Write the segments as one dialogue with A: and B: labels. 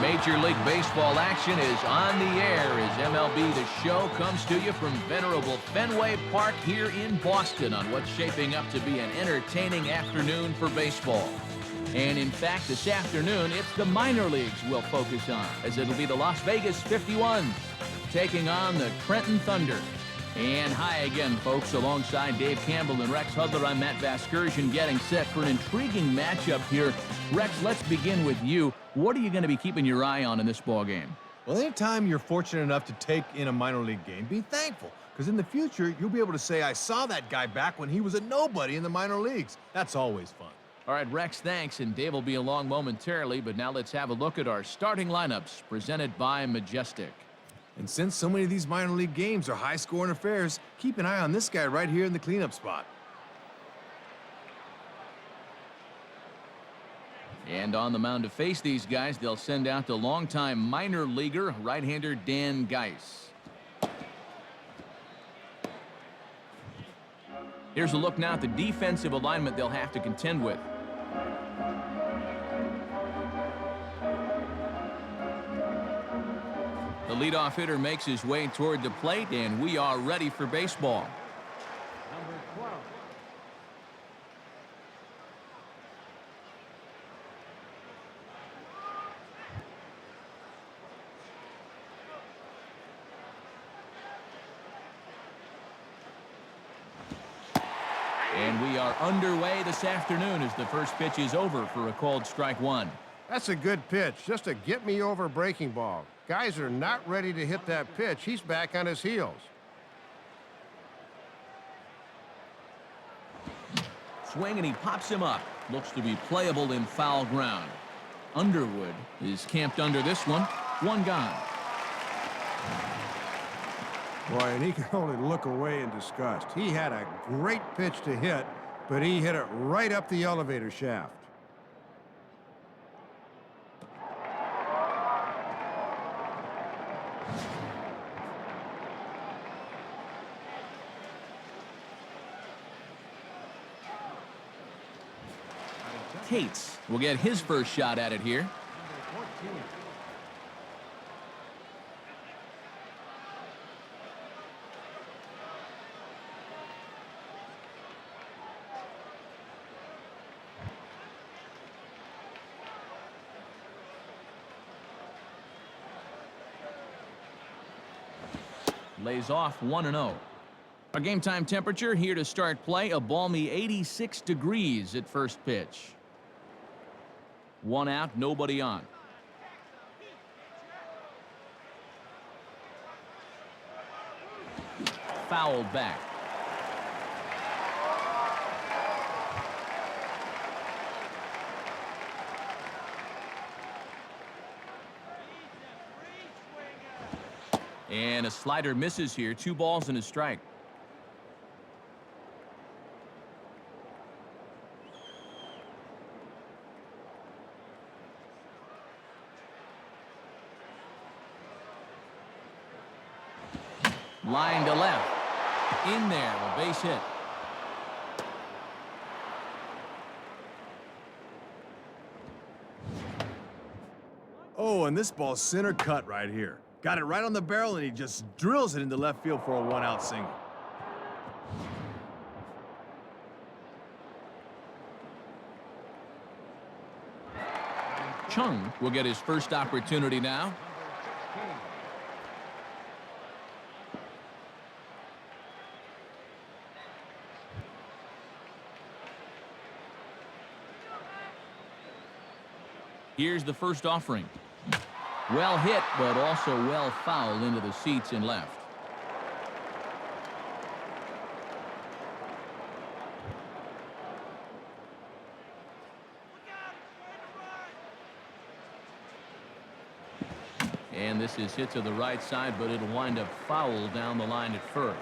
A: Major League Baseball action is on the air as MLB The Show comes to you from venerable Fenway Park here in Boston on what's shaping up to be an entertaining afternoon for baseball. And in fact, this afternoon, it's the minor leagues we'll focus on, as it'll be the Las Vegas 51s taking on the Trenton Thunder. And hi again, folks. Alongside Dave Campbell and Rex Hudler, I'm Matt Vasgersian getting set for an intriguing matchup here. Rex, let's begin with you. What are you going to be keeping your eye on in this ball game?
B: Well, anytime you're fortunate enough to take in a minor league game, be thankful, because in the future, you'll be able to say, I saw that guy back when he was a nobody in the minor leagues. That's always fun.
A: All right, Rex, thanks, and Dave will be along momentarily, but now let's have a look at our starting lineups presented by Majestic.
B: And since so many of these minor league games are high-scoring affairs, keep an eye on this guy right here in the cleanup spot.
A: And on the mound to face these guys, they'll send out the longtime minor leaguer, right-hander Dan Geis. Here's a look now at the defensive alignment they'll have to contend with. The leadoff hitter makes his way toward the plate, and we are ready for baseball.
C: Number 12.
A: And we are underway this afternoon as the first pitch is over for a called strike one.
D: That's a good pitch, just a get-me-over breaking ball. Guys are not ready to hit that pitch. He's back on his heels.
A: Swing, and he pops him up. Looks to be playable in foul ground. Underwood is camped under this one. One gone.
D: Boy, and he can only look away in disgust. He had a great pitch to hit, but he hit it right up the elevator shaft.
A: Cates will get his first shot at it here. Lays off 1-0. Our game time temperature here to start play, a balmy 86 degrees at first pitch. One out, nobody on. Fouled back. And a slider misses here. 2 balls and a strike. Line to left. In there, a base hit.
B: Oh, and this ball's center cut right here. Got it right on the barrel, and he just drills it into left field for a one-out single.
A: Chung will get his first opportunity now. Here's the first offering. Well hit, but also well fouled into the seats and left. And this is hit to the right side, but it'll wind up foul down the line at first.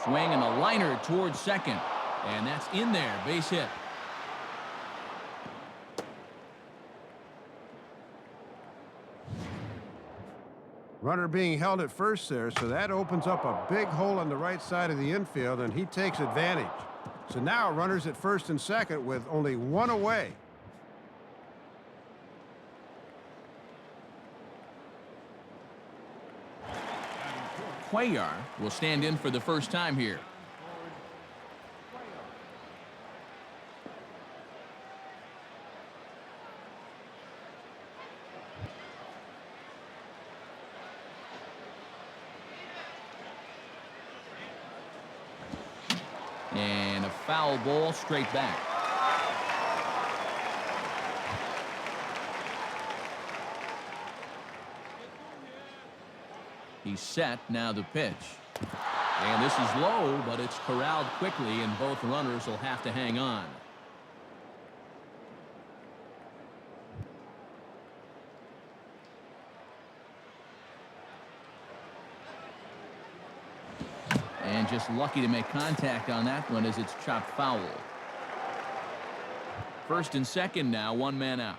A: Swing and a liner towards second. And that's in there. Base hit.
D: Runner being held at first there, so that opens up a big hole on the right side of the infield, and he takes advantage. So now runners at first and second with only one away.
A: Cuellar will stand in for the first time here. And a foul ball straight back. He's set, now the pitch. And this is low, but it's corralled quickly, and both runners will have to hang on. And just lucky to make contact on that one as it's chopped foul. First and second now, one man out.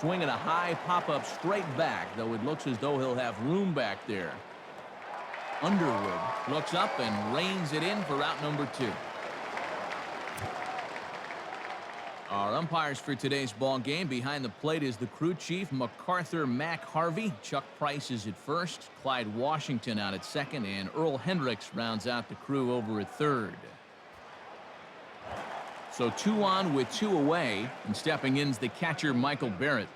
A: Swinging a high pop-up straight back, though it looks as though he'll have room back there. Underwood looks up and reins it in for out number 2. Our umpires for today's ball game, behind the plate is the crew chief, MacArthur Mac Harvey. Chuck Price is at first, Clyde Washington out at second, and Earl Hendricks rounds out the crew over at third. So 2 on with 2 away, and stepping in is the catcher, Michael Barrett.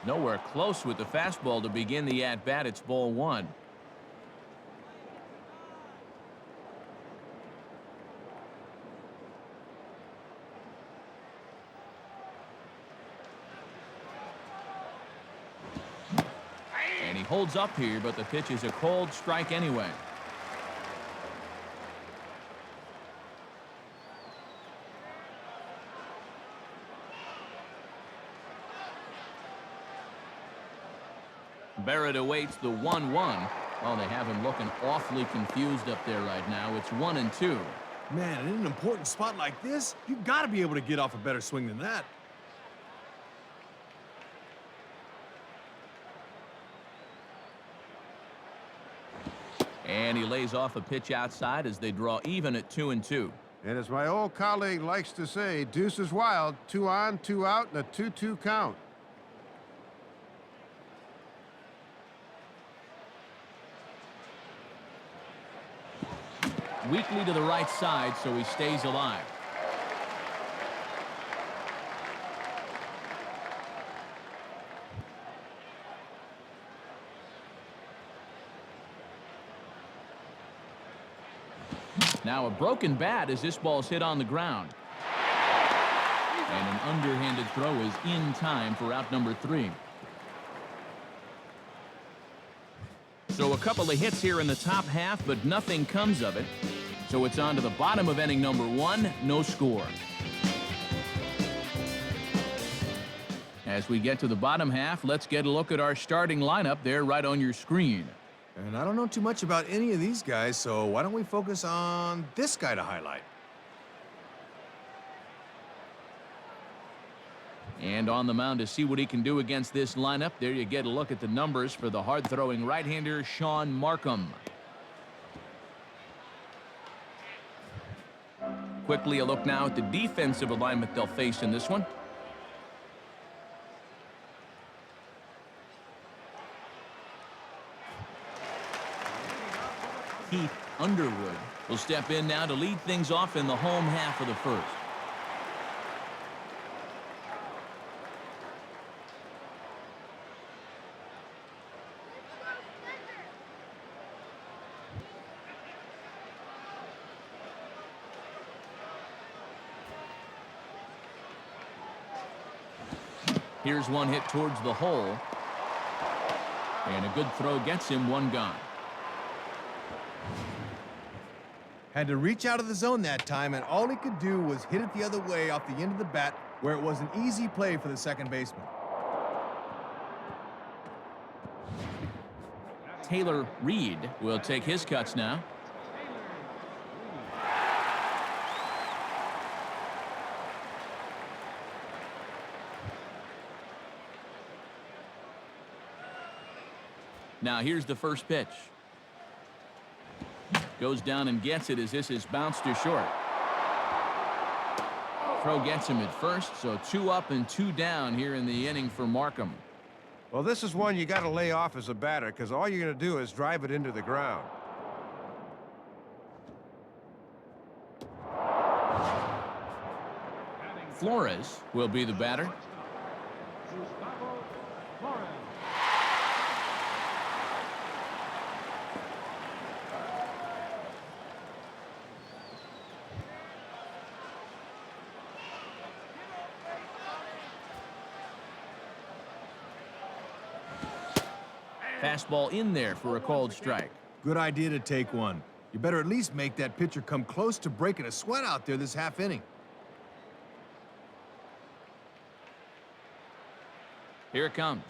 A: Nowhere close with the fastball to begin the at-bat. It's ball 1. And he holds up here, but the pitch is a cold strike anyway. Barrett awaits the 1-1. Well, they have him looking awfully confused up there right now. It's 1-2.
B: Man, in an important spot like this, you've got to be able to get off a better swing than that.
A: And he lays off a pitch outside as they draw even at 2-2.
D: And as my old colleague likes to say, deuce is wild. 2 on, 2 out, and a 2-2 count.
A: Weakly to the right side, so he stays alive. Now a broken bat as this ball's hit on the ground. And an underhanded throw is in time for out number 3. So a couple of hits here in the top half, but nothing comes of it. So it's on to the bottom of inning number 1, no score. As we get to the bottom half, let's get a look at our starting lineup there right on your screen.
B: And I don't know too much about any of these guys, so why don't we focus on this guy to highlight?
A: And on the mound to see what he can do against this lineup. There you get a look at the numbers for the hard-throwing right-hander, Sean Markham. Quickly a look now at the defensive alignment they'll face in this one. Keith Underwood will step in now to lead things off in the home half of the first. Here's one hit towards the hole. And a good throw gets him, 1 gone.
B: Had to reach out of the zone that time, and all he could do was hit it the other way off the end of the bat, where it was an easy play for the second baseman.
A: Taylor Reed will take his cuts now. Now here's the first pitch. Goes down and gets it as this is bounced to short. Throw gets him at first, so 2 up and 2 down here in the inning for Markham.
D: Well, this is one you got to lay off as a batter because all you're going to do is drive it into the ground.
A: Flores will be the batter. Fastball in there for a called strike.
B: Good idea to take one. You better at least make that pitcher come close to breaking a sweat out there this half inning.
A: Here it comes.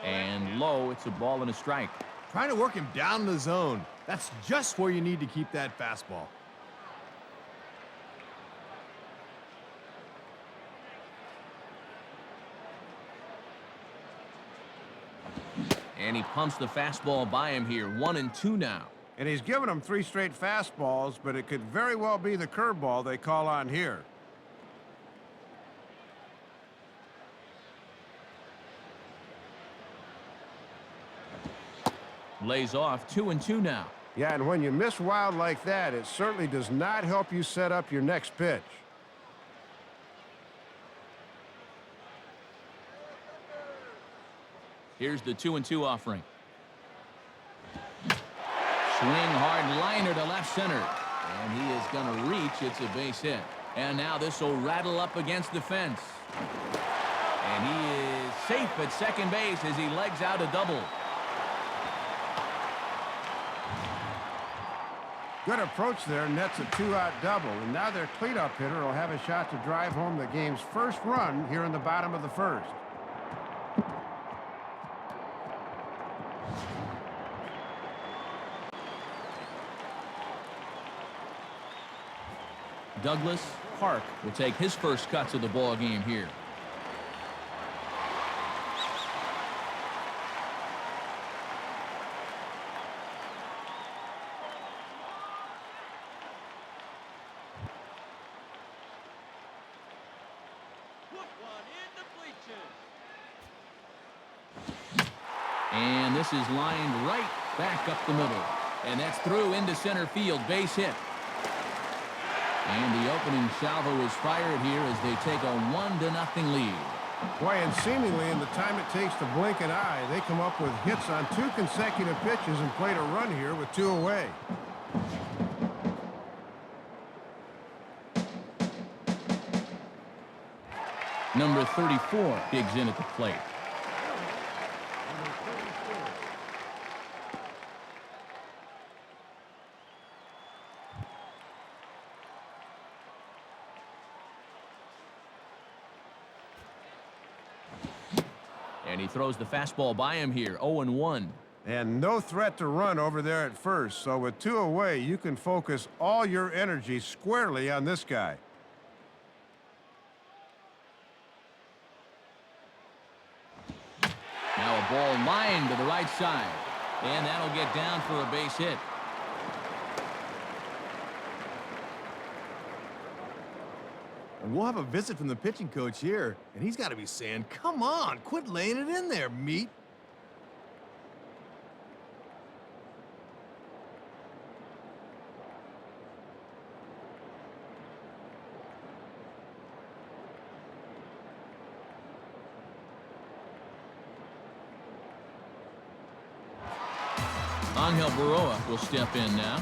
A: And low, it's a ball and a strike.
B: Trying to work him down in the zone. That's just where you need to keep that fastball.
A: And he pumps the fastball by him here. 1 and 2 now.
D: And he's given them 3 straight fastballs, but it could very well be the curveball they call on here.
A: Lays off. 2 and 2 now.
D: Yeah, and when you miss wild like that, it certainly does not help you set up your next pitch.
A: Here's the 2 and 2 offering. Swing hard liner to left center. And he is going to reach. It's a base hit. And now this will rattle up against the fence. And he is safe at second base as he legs out a double.
D: Good approach there, nets a 2-out double. And now their cleanup hitter will have a shot to drive home the game's first run here in the bottom of the first.
A: Douglas Park will take his first cuts of the ball game here. And this is lined right back up the middle. And that's through into center field. Base hit. And the opening salvo is fired here as they take a 1-0 lead.
D: Boy, and seemingly in the time it takes to blink an eye, they come up with hits on 2 consecutive pitches and played a run here with 2 away.
A: Number 34 digs in at the plate. And he throws the fastball by him here. 0-1.
D: And no threat to run over there at first. So with 2 away, you can focus all your energy squarely on this guy.
A: Now a ball lined to the right side. And that'll get down for a base hit.
B: And we'll have a visit from the pitching coach here, and he's got to be saying, come on, quit laying it in there, meat.
A: Angel Baroa will step in now.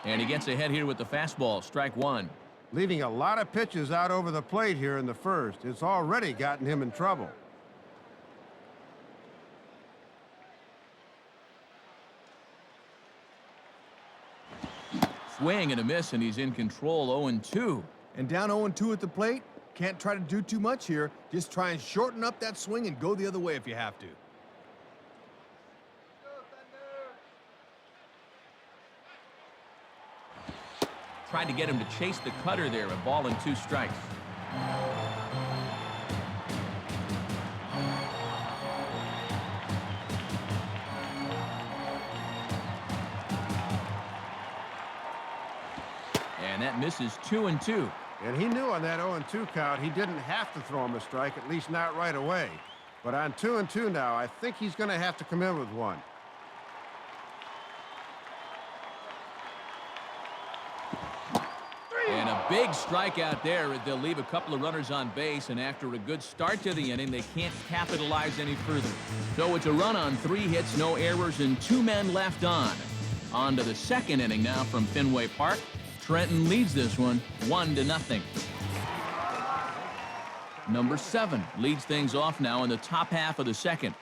A: And he gets ahead here with the fastball. Strike 1.
D: Leaving a lot of pitches out over the plate here in the first. It's already gotten him in trouble.
A: Swing and a miss, and he's in control. 0-2.
B: And down 0-2 at the plate, can't try to do too much here. Just try and shorten up that swing and go the other way if you have to.
A: Tried to get him to chase the cutter there. A ball and 2 strikes. And that misses. 2-2.
D: And he knew on that 0-2 count he didn't have to throw him a strike, at least not right away. But on 2-2 now, I think he's going to have to come in with one.
A: And a big strikeout there. They'll leave a couple of runners on base, and after a good start to the inning, they can't capitalize any further. So it's a run on 3 hits, no errors, and 2 men left on. On to the second inning now from Fenway Park. Trenton leads this one 1-0. Number 7 leads things off now in the top half of the second.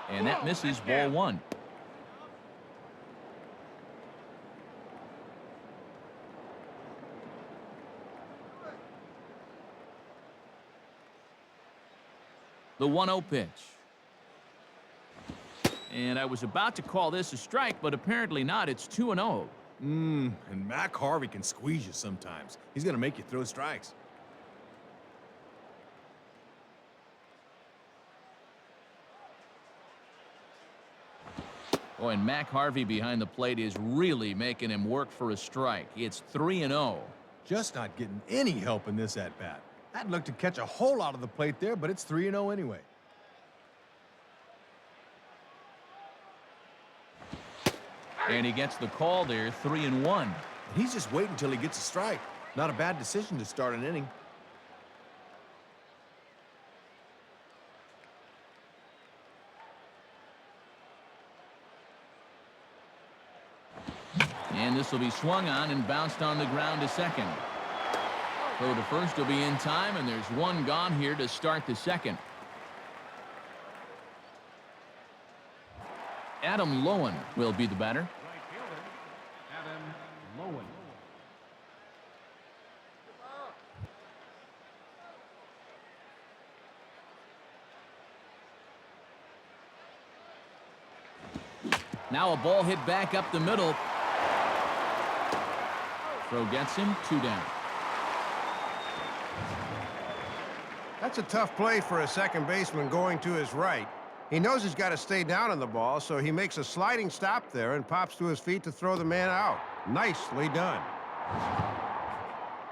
A: And that misses. Ball 1. The 1-0 pitch. And I was about to call this a strike, but apparently not. It's 2-0.
B: And Mac Harvey can squeeze you sometimes. He's going to make you throw strikes.
A: Oh, and Mac Harvey behind the plate is really making him work for a strike. It's 3-0.
B: Just not getting any help in this at-bat. I'd look to catch a hole out of the plate there, but it's 3-0 anyway.
A: And he gets the call there. 3-1.
B: He's just waiting until he gets a strike. Not a bad decision to start an inning.
A: And this will be swung on and bounced on the ground to second. Throw to first will be in time, and there's one gone here to start the second. Adam Lowen will be the batter.
C: Right fielder, Adam Lowen.
A: Now a ball hit back up the middle. Throw gets him. 2 down.
D: That's a tough play for a second baseman going to his right. He knows he's got to stay down on the ball, so he makes a sliding stop there and pops to his feet to throw the man out. Nicely done.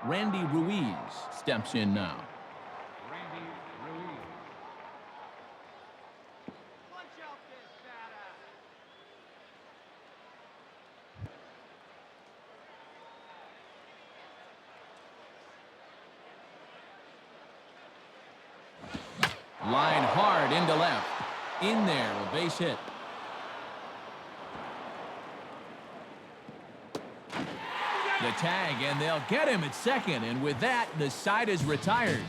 A: Randy Ruiz steps in now.
C: Randy Ruiz.
A: Line hard into left. In there, a base hit. The tag, and they'll get him at second. And with that, the side is retired.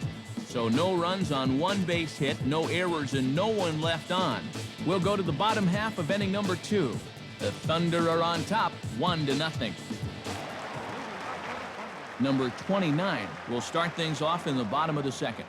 A: So no runs on 1 base hit, no errors, and no one left on. We'll go to the bottom half of inning number 2. The Thunder are on top, 1-0. Number 29 will start things off in the bottom of the second.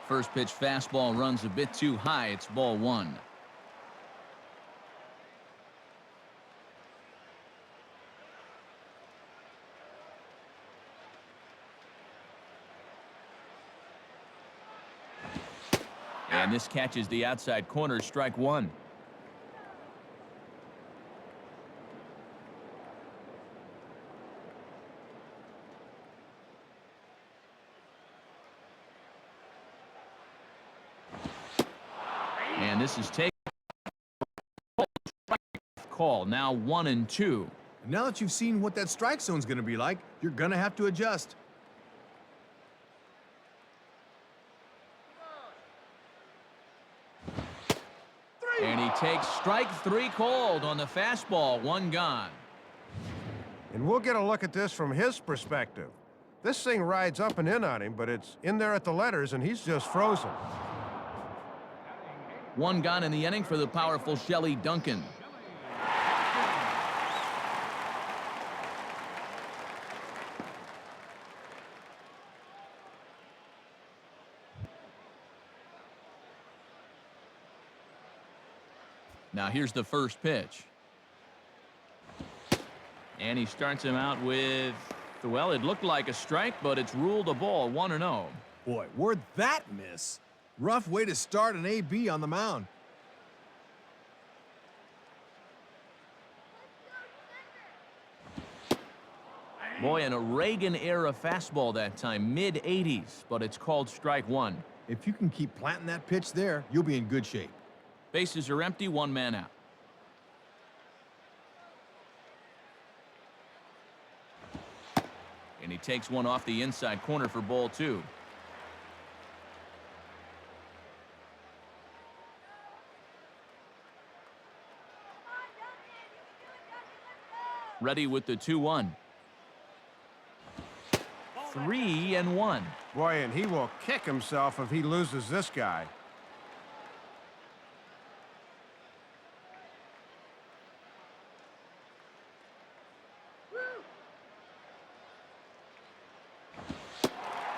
A: First pitch fastball runs a bit too high. It's ball 1. And this catches the outside corner. Strike 1. And this is taken. call. Now 1-2.
B: And now that you've seen what that strike zone's going to be like, you're going to have to adjust.
A: And he takes strike 3 called on the fastball. 1 gone.
D: And we'll get a look at this from his perspective. This thing rides up and in on him, but it's in there at the letters, and he's just frozen.
A: 1 gone in the inning for the powerful Shelley Duncan. Now here's the first pitch. And he starts him out with, well, it looked like a strike, but it's ruled a ball. 1-0.
B: Boy, where'd that miss? Rough way to start an AB on the mound.
A: Boy, an Reagan-era fastball that time, mid-80s, but it's called strike 1.
B: If you can keep planting that pitch there, you'll be in good shape.
A: Bases are empty, 1 man out. And he takes one off the inside corner for ball 2. Ready with the 2-1. 3-1.
D: Boy, and he will kick himself if he loses this guy.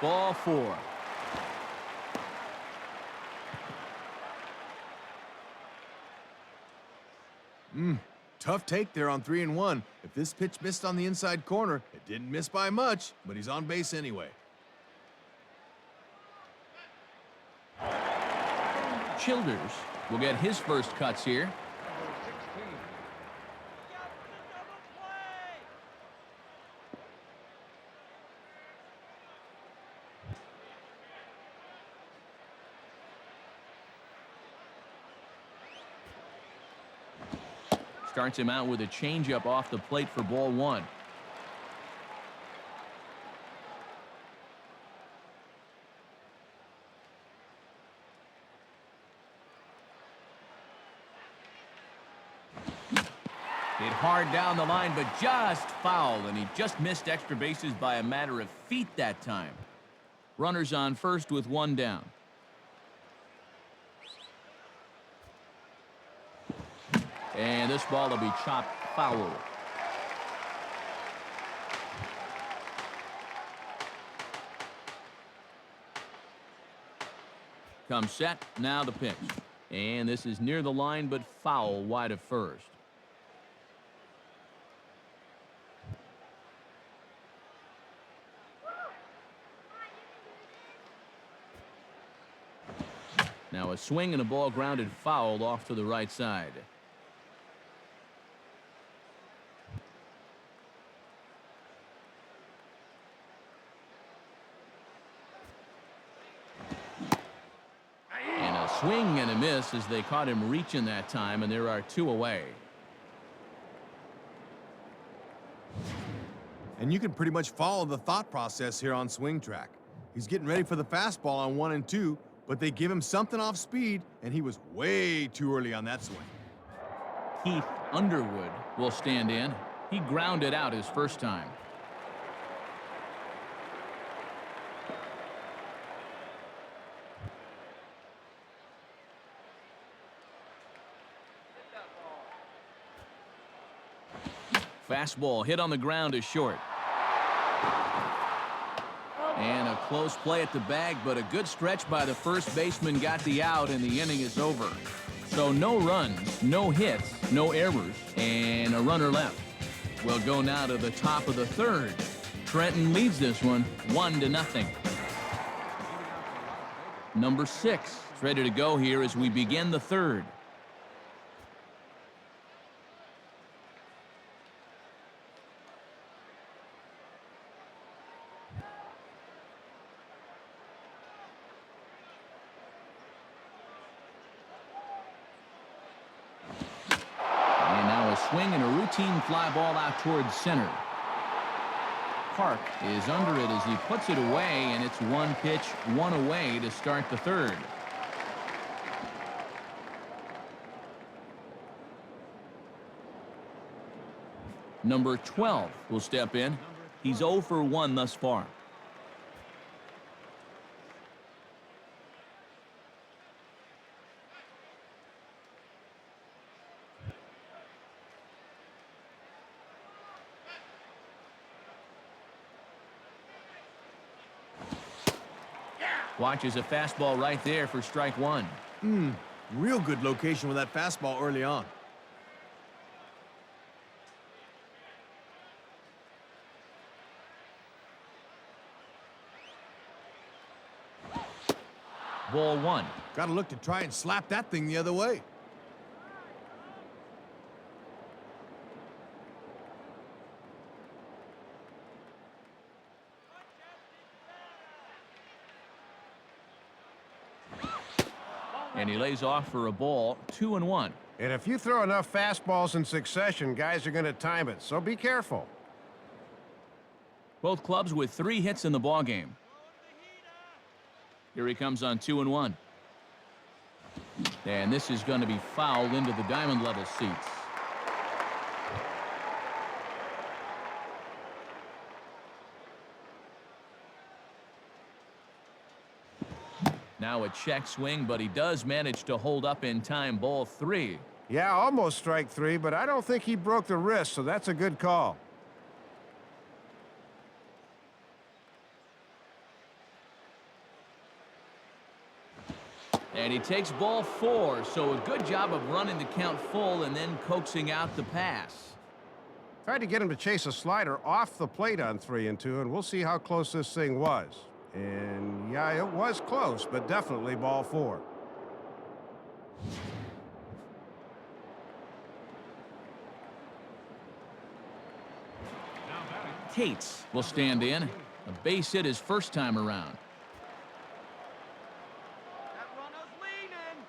A: Ball 4.
B: Tough take there on 3-1. If this pitch missed on the inside corner, it didn't miss by much, but he's on base anyway.
A: Childers will get his first cuts here. Starts him out with a changeup off the plate for ball 1. Hit hard down the line, but just foul, and he just missed extra bases by a matter of feet that time. Runners on first with 1 down. And this ball will be chopped foul. Comes set, now the pitch. And this is near the line, but foul wide of first. Now a swing and a ball grounded foul off to the right side. And a swing and a miss as they caught him reaching that time, and there are 2 away.
B: And you can pretty much follow the thought process here on Swing Track. He's getting ready for the fastball on 1 and 2, but they give him something off speed, and he was way too early on that swing.
A: Keith Underwood will stand in. He grounded out his first time. Fastball hit on the ground is short. And a close play at the bag, but a good stretch by the first baseman got the out, and the inning is over. So no runs, no hits, no errors, and a runner left. We'll go now to the top of the third. Trenton leads this one 1-0. Number 6 is ready to go here as we begin the third. swing and a routine fly ball out towards center. Park is under it as he puts it away, and it's one pitch, one away to start the third. Number 12 will step in. He's 0 for 1 thus far. Watches a fastball right there for strike one.
B: Real good location with that fastball early on.
A: Ball one.
B: Got to look to try and slap that thing the other way.
A: And he lays off for a ball, 2-1.
D: And if you throw enough fastballs in succession, guys are going to time it, so be careful.
A: Both clubs with 3 hits in the ballgame. Here he comes on 2-1. And this is going to be fouled into the diamond level seats. Now a check swing, but he does manage to hold up in time. Ball 3.
D: Yeah, almost strike 3, but I don't think he broke the wrist, so that's a good call.
A: And he takes ball 4, so a good job of running the count full and then coaxing out the pass.
D: Tried to get him to chase a slider off the plate on 3-2, and we'll see how close this thing was. And yeah, it was close, but definitely ball 4.
A: Tates will stand in. A base hit his first time around.
E: That runner's leaning.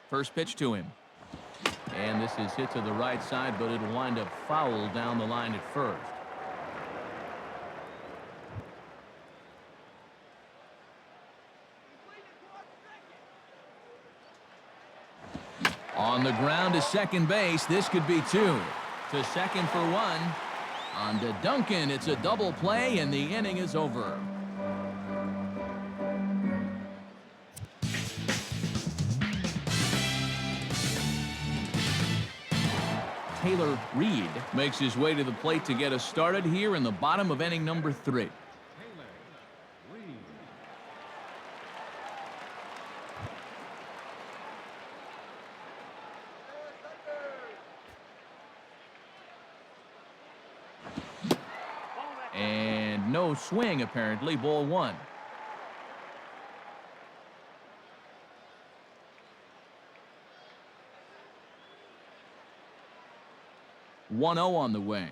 A: First pitch to him. And this is hit to the right side, but it'll wind up foul down the line at first. On the ground to second base. This could be 2. To second for 1. On to Duncan. It's a double play, and the inning is over. Taylor Reed makes his way to the plate to get us started here in the bottom of inning number 3. And no swing, apparently. Ball 1. (1-0) on the way.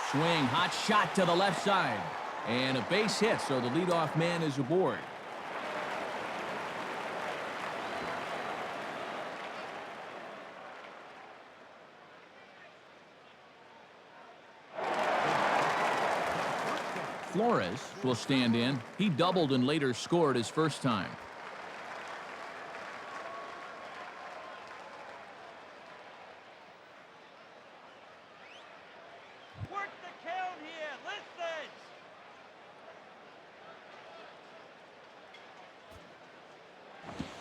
A: Swing, hot shot to the left side. And a base hit, so the leadoff man is aboard. Flores will stand in. He doubled and later scored his first time.
E: Work the count here.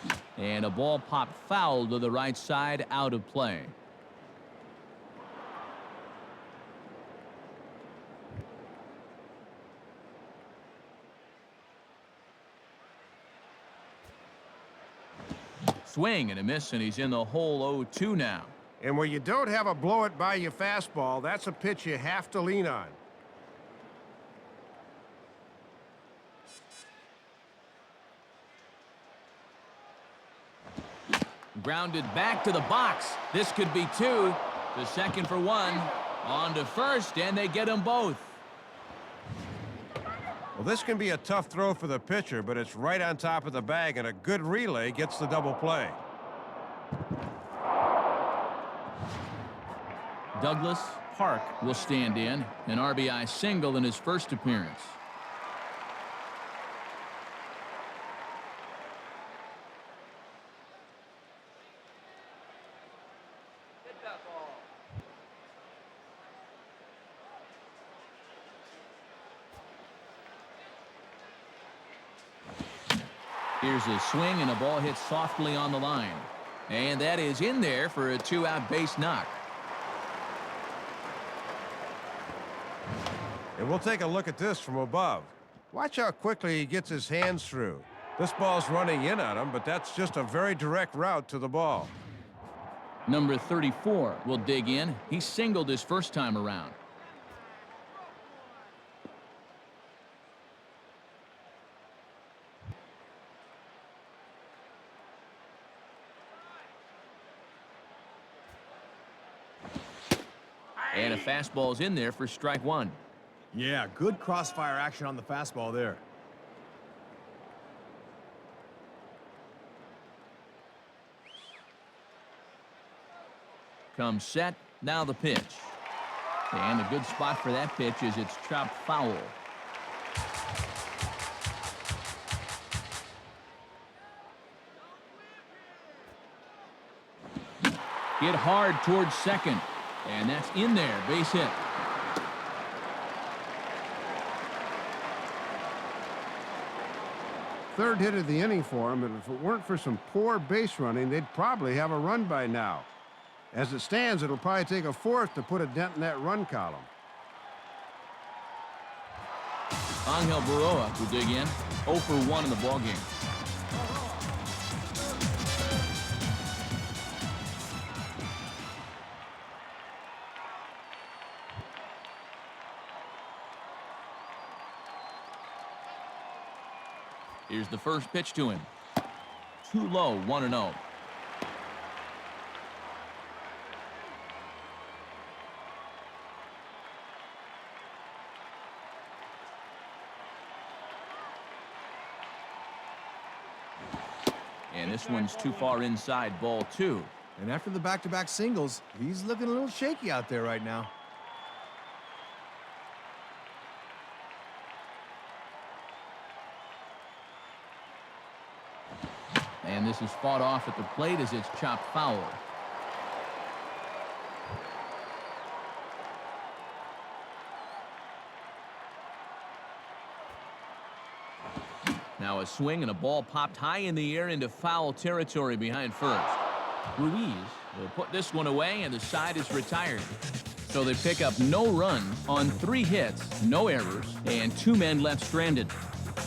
E: Listen.
A: And a ball popped foul to the right side, out of play. Swing and a miss, and he's in the hole 0-2 now.
D: And where you don't have a blow-it-by-you fastball, that's a pitch you have to lean on.
A: Grounded back to the box. This could be 2. To second for 1. On to first, and they get them both.
D: Well, this can be a tough throw for the pitcher, but it's right on top of the bag, and a good relay gets the double play.
A: Douglas Park will stand in, an RBI single in his first appearance. Here's a swing, and a ball hits softly on the line. And that is in there for a 2-out base knock.
D: And we'll take a look at this from above. Watch how quickly he gets his hands through. This ball's running in on him, but that's just a very direct route to the ball.
A: Number 34 will dig in. He singled his first time around. And a fastball's in there for strike one.
B: Yeah, good crossfire action on the fastball there.
A: Comes set. Now the pitch. And a good spot for that pitch is it's chopped foul. Hit hard towards second. And that's in there. Base hit.
D: Third hit of the inning for him, and if it weren't for some poor base running, they'd probably have a run by now. As it stands, it'll probably take a fourth to put a dent in that run column.
A: Angel Baroa will dig in. 0 for 1 in the ballgame. Here's the first pitch to him. Too low, 1-0. And this one's too far inside, ball 2.
B: And after the back-to-back singles, he's looking a little shaky out there right now.
A: And this is fought off at the plate as it's chopped foul. Now a swing and a ball popped high in the air into foul territory behind first. Ruiz will put this one away, and the side is retired. So they pick up no runs on 3 hits, no errors, and 2 men left stranded.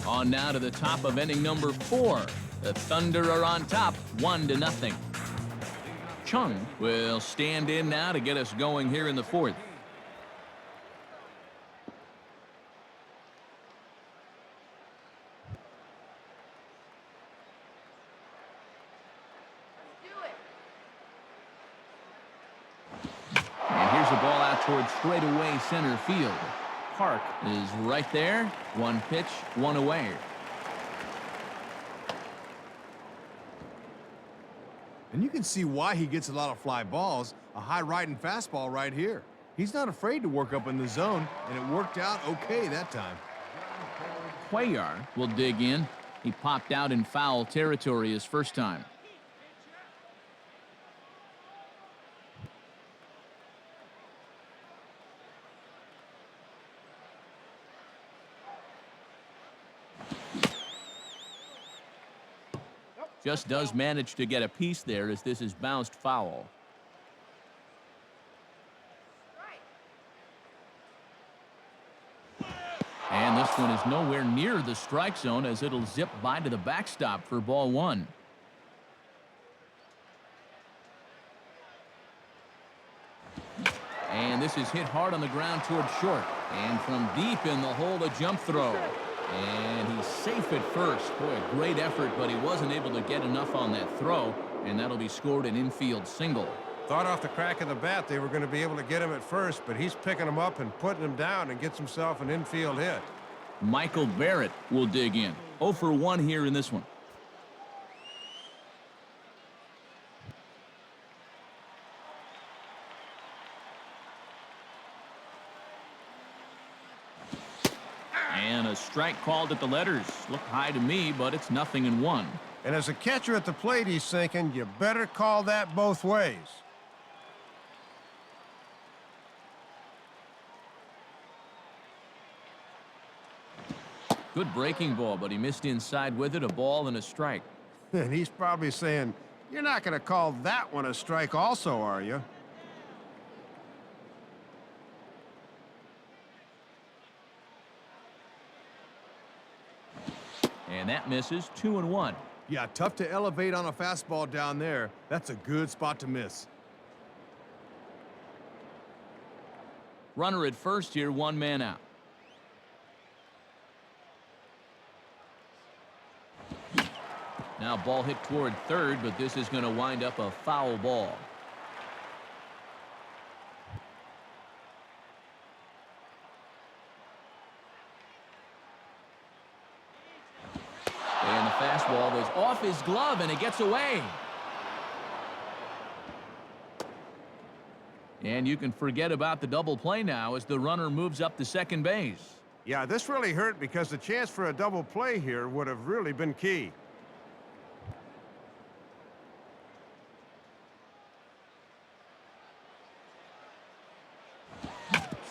A: On now to the top of inning number 4. The Thunder are on top, 1-0. Chung will stand in now to get us going here in the 4th. And here's a ball out towards straightaway center field. Park is right there. 1 pitch, 1 away.
B: And you can see why he gets a lot of fly balls. A high riding fastball right here. He's not afraid to work up in the zone, and it worked out okay that time.
A: Cuellar will dig in. He popped out in foul territory his first time. Just does manage to get a piece there as this is bounced foul. And this one is nowhere near the strike zone as it'll zip by to the backstop for ball 1. And this is hit hard on the ground towards short. And from deep in the hole, the jump throw. And he's safe at first. Boy, a great effort, but he wasn't able to get enough on that throw, and that'll be scored an infield single.
D: Thought off the crack of the bat they were going to be able to get him at first, but he's picking him up and putting him down and gets himself an infield hit.
A: Michael Barrett will dig in. 0 for 1 here in this one. And a strike called at the letters. Looked high to me, but it's 0-1.
D: And as a catcher at the plate, he's thinking, you better call that both ways.
A: Good breaking ball, but he missed inside with it. A ball and a strike.
D: And he's probably saying, you're not going to call that one a strike also, are you?
A: And that misses. 2-1.
B: Yeah, tough to elevate on a fastball down there. That's a good spot to miss.
A: Runner at first here, 1 man out. Now ball hit toward third, but this is going to wind up a foul ball. And the fastball goes off his glove, and it gets away. And you can forget about the double play now as the runner moves up to second base.
D: Yeah, this really hurt because the chance for a double play here would have really been key.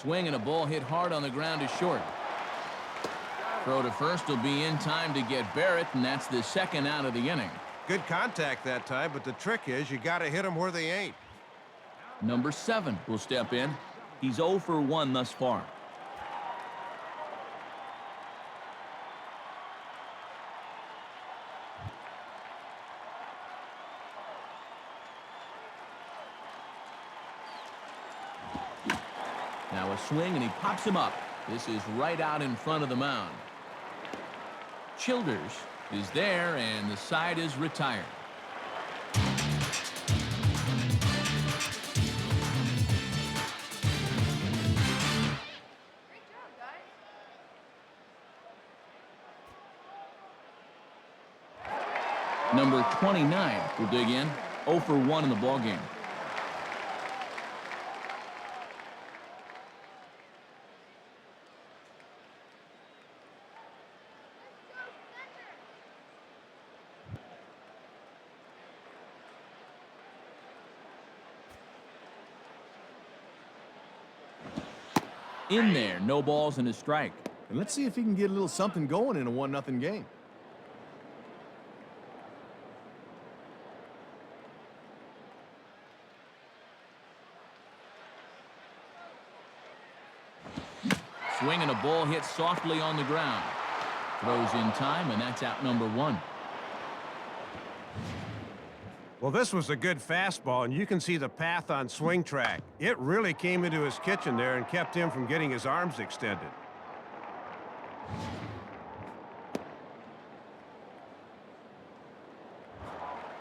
A: Swing and a ball hit hard on the ground to short. Throw to first will be in time to get Barrett, and that's the second out of the inning.
D: Good contact that time, but the trick is you got to hit them where they ain't.
A: Number 7 will step in. He's 0 for 1 thus far. Now a swing, and he pops him up. This is right out in front of the mound. Childers is there, and the side is retired. Number 29 will dig in. 0 for 1 in the ballgame. In there, no balls and a strike.
B: And let's see if he can get a little something going in a 1-0 game.
A: Swing and a ball hit softly on the ground. Throws in time, and that's out number 1.
D: Well, this was a good fastball, and you can see the path on swing track. It really came into his kitchen there and kept him from getting his arms extended.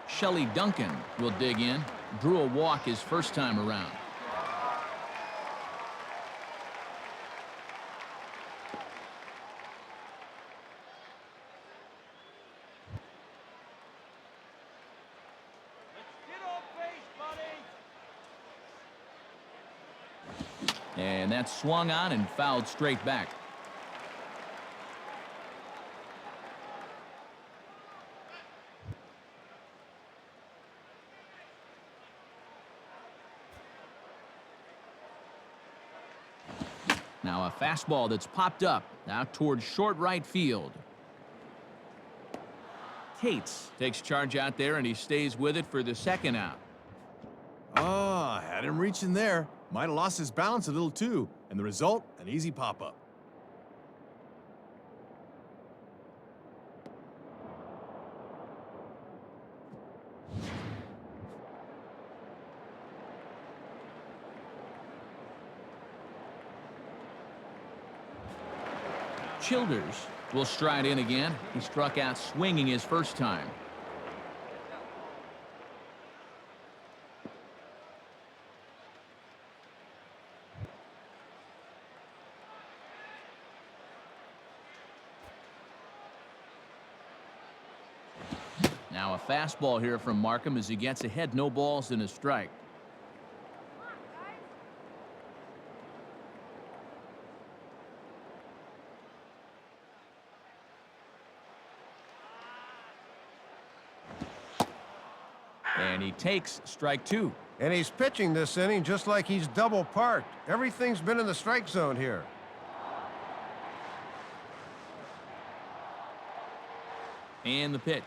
A: Shelley Duncan will dig in. Drew a walk his first time around. And that's swung on and fouled straight back. Now a fastball that's popped up out towards short right field. Cates takes charge out there, and he stays with it for the second out.
B: Ah, had him reaching there. Might have lost his balance a little too. And the result, an easy pop-up.
A: Childers will stride in again. He struck out swinging his first time. Now a fastball here from Markham as he gets ahead. No balls and a strike. And he takes strike 2.
D: And he's pitching this inning just like he's double parked. Everything's been in the strike zone here.
A: And the pitch.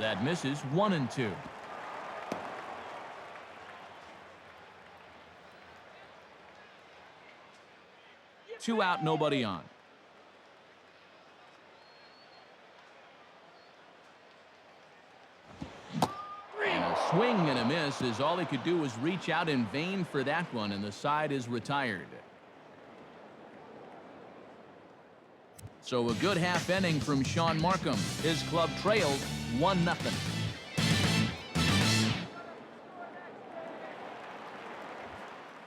A: That misses. 1-2. Two out, nobody on. And a swing and a miss, as all he could do was reach out in vain for that one, and the side is retired. So a good half inning from Sean Markham. His club trailed 1-0.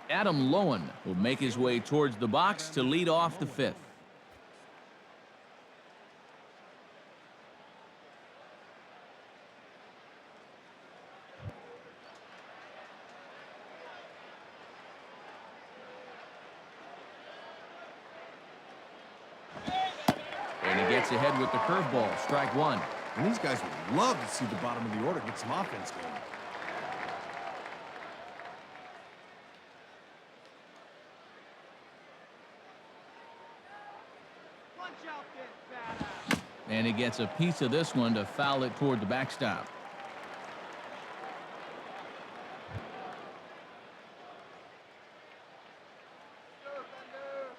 A: Adam Lowen will make his way towards the box to lead off the 5th. And he gets ahead with the curveball. Strike 1.
B: And these guys would love to see the bottom of the order get some offense going.
E: Punch out this batter.
A: And he gets a piece of this one to foul it toward the backstop.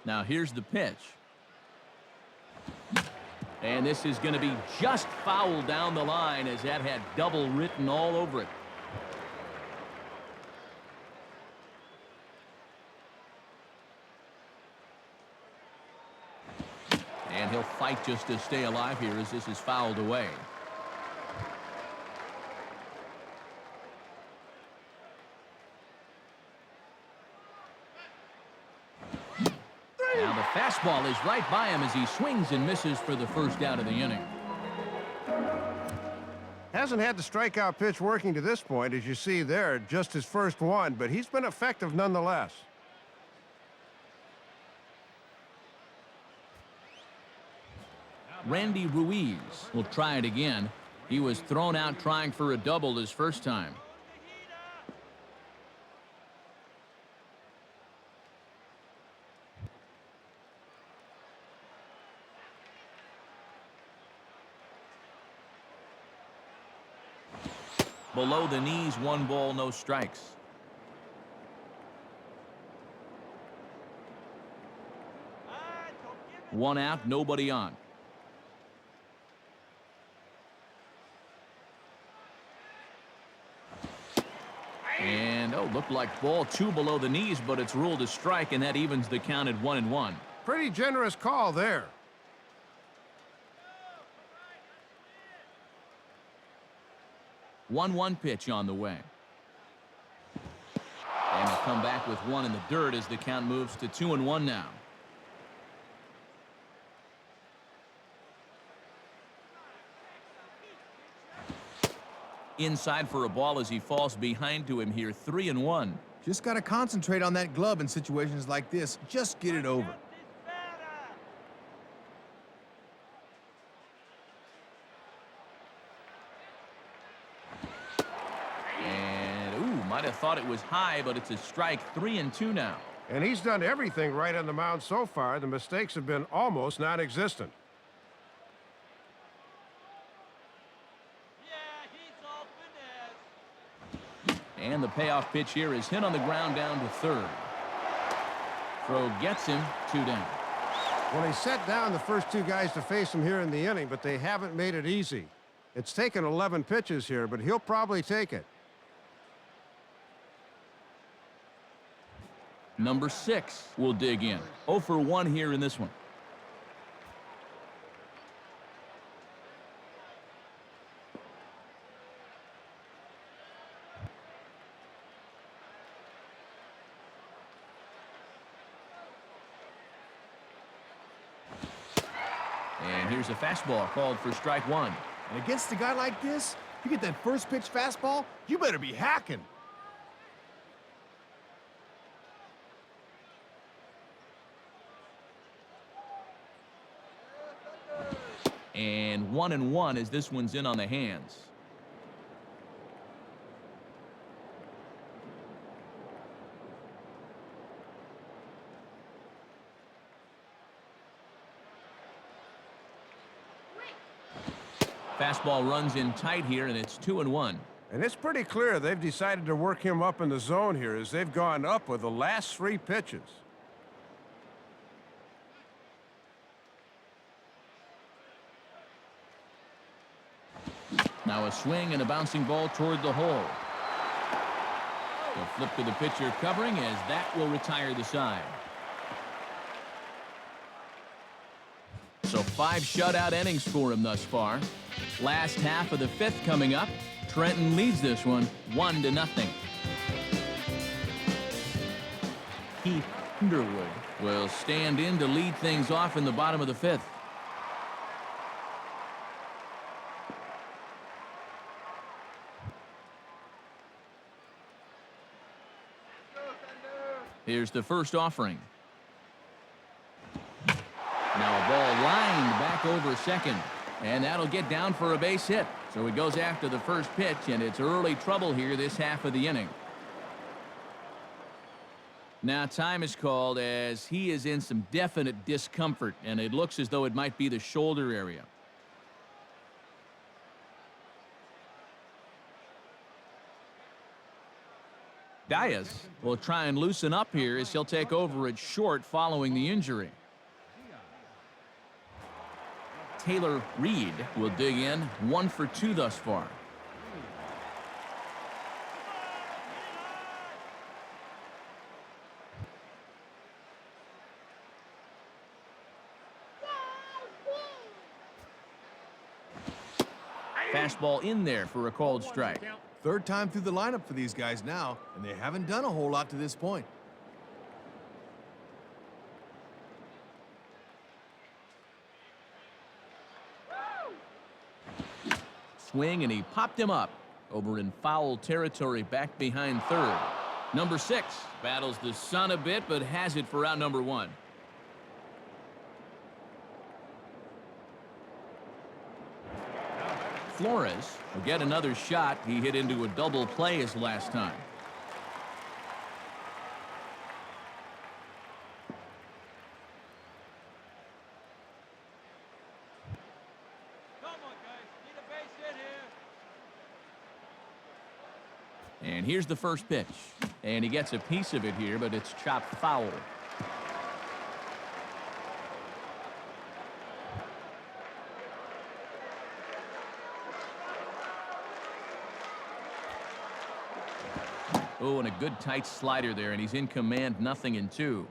A: Now here's the pitch. And this is going to be just foul down the line, as that had double written all over it. And he'll fight just to stay alive here as this is fouled away. Now the fastball is right by him as he swings and misses for the first out of the inning.
D: Hasn't had the strikeout pitch working to this point, as you see there, just his first one, but he's been effective nonetheless.
A: Randy Ruiz will try it again. He was thrown out trying for a double his first time. Below the knees, 1 ball, no strikes. One out, nobody on. And, looked like ball 2 below the knees, but it's ruled a strike, and that evens the count at 1-1.
D: Pretty generous call there.
A: 1-1 pitch on the way. And they'll come back with 1 in the dirt as the count moves to 2-1 now. Inside for a ball as he falls behind to him here. 3-1.
B: Just got to concentrate on that glove in situations like this. Just get it over.
A: Might have thought it was high, but it's a strike. 3-2 now.
D: And he's done everything right on the mound so far. The mistakes have been almost non-existent.
E: Yeah, he's all finesse.
A: And the payoff pitch here is hit on the ground down to third. Throw gets him 2 down.
D: Well, he set down the first 2 guys to face him here in the inning, but they haven't made it easy. It's taken 11 pitches here, but he'll probably take it.
A: Number 6 will dig in. 0 for 1 here in this one. And And here's a fastball called for strike one.
B: And against a guy like this, you get that first pitch fastball, you better be hacking.
A: And 1-1 as this one's in on the hands. Fastball runs in tight here, and it's 2-1.
D: And it's pretty clear they've decided to work him up in the zone here as they've gone up with the last 3 pitches.
A: Now a swing and a bouncing ball toward the hole. The flip to the pitcher covering as that will retire the side. So 5 shutout innings for him thus far. Last half of the 5th coming up. Trenton leads this one 1-0. Keith Underwood will stand in to lead things off in the bottom of the 5th. Here's the first offering. Now a ball lined back over second. And that'll get down for a base hit. So he goes after the first pitch, and it's early trouble here this half of the inning. Now time is called as he is in some definite discomfort, and it looks as though it might be the shoulder area. Diaz will try and loosen up here as he'll take over at short following the injury. Taylor Reed will dig in, 1 for 2 thus far. Fastball in there for a called strike.
B: 3rd time through the lineup for these guys now, and they haven't done a whole lot to this point.
A: Swing, and he popped him up over in foul territory back behind 3rd. Number 6 battles the sun a bit, but has it for out number 1. Flores will get another shot. He hit into a double play his last time. And here's the first pitch. And he gets a piece of it here, but it's chopped foul. Oh, and a good tight slider there, and he's in command, 0-2.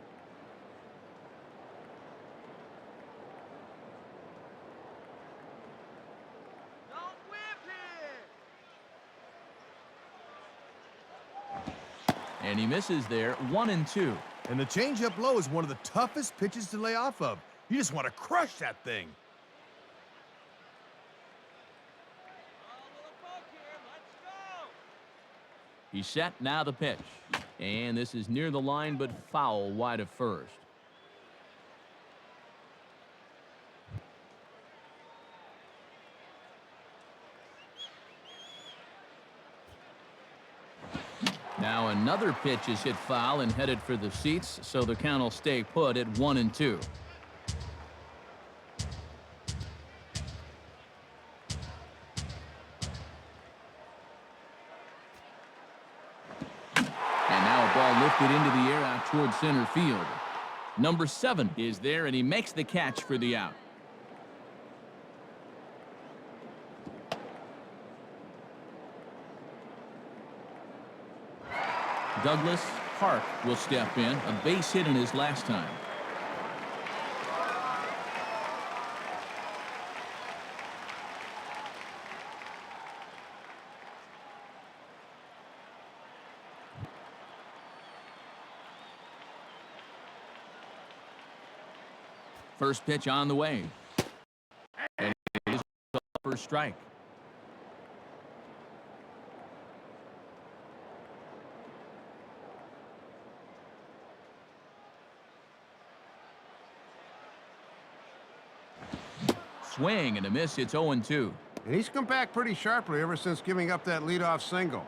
A: And he misses there, 1-2.
B: And the changeup low is one of the toughest pitches to lay off of. You just want to crush that thing.
A: He's set, now the pitch. And this is near the line, but foul wide of first. Now another pitch is hit foul and headed for the seats, so the count will stay put at 1-2. Lifted into the air out towards center field. Number 7 is there, and he makes the catch for the out. Douglas Park will step in, a base hit in his last time. First pitch on the way. first strike. Swing and a miss. It's 0-2.
D: And he's come back pretty sharply ever since giving up that leadoff single.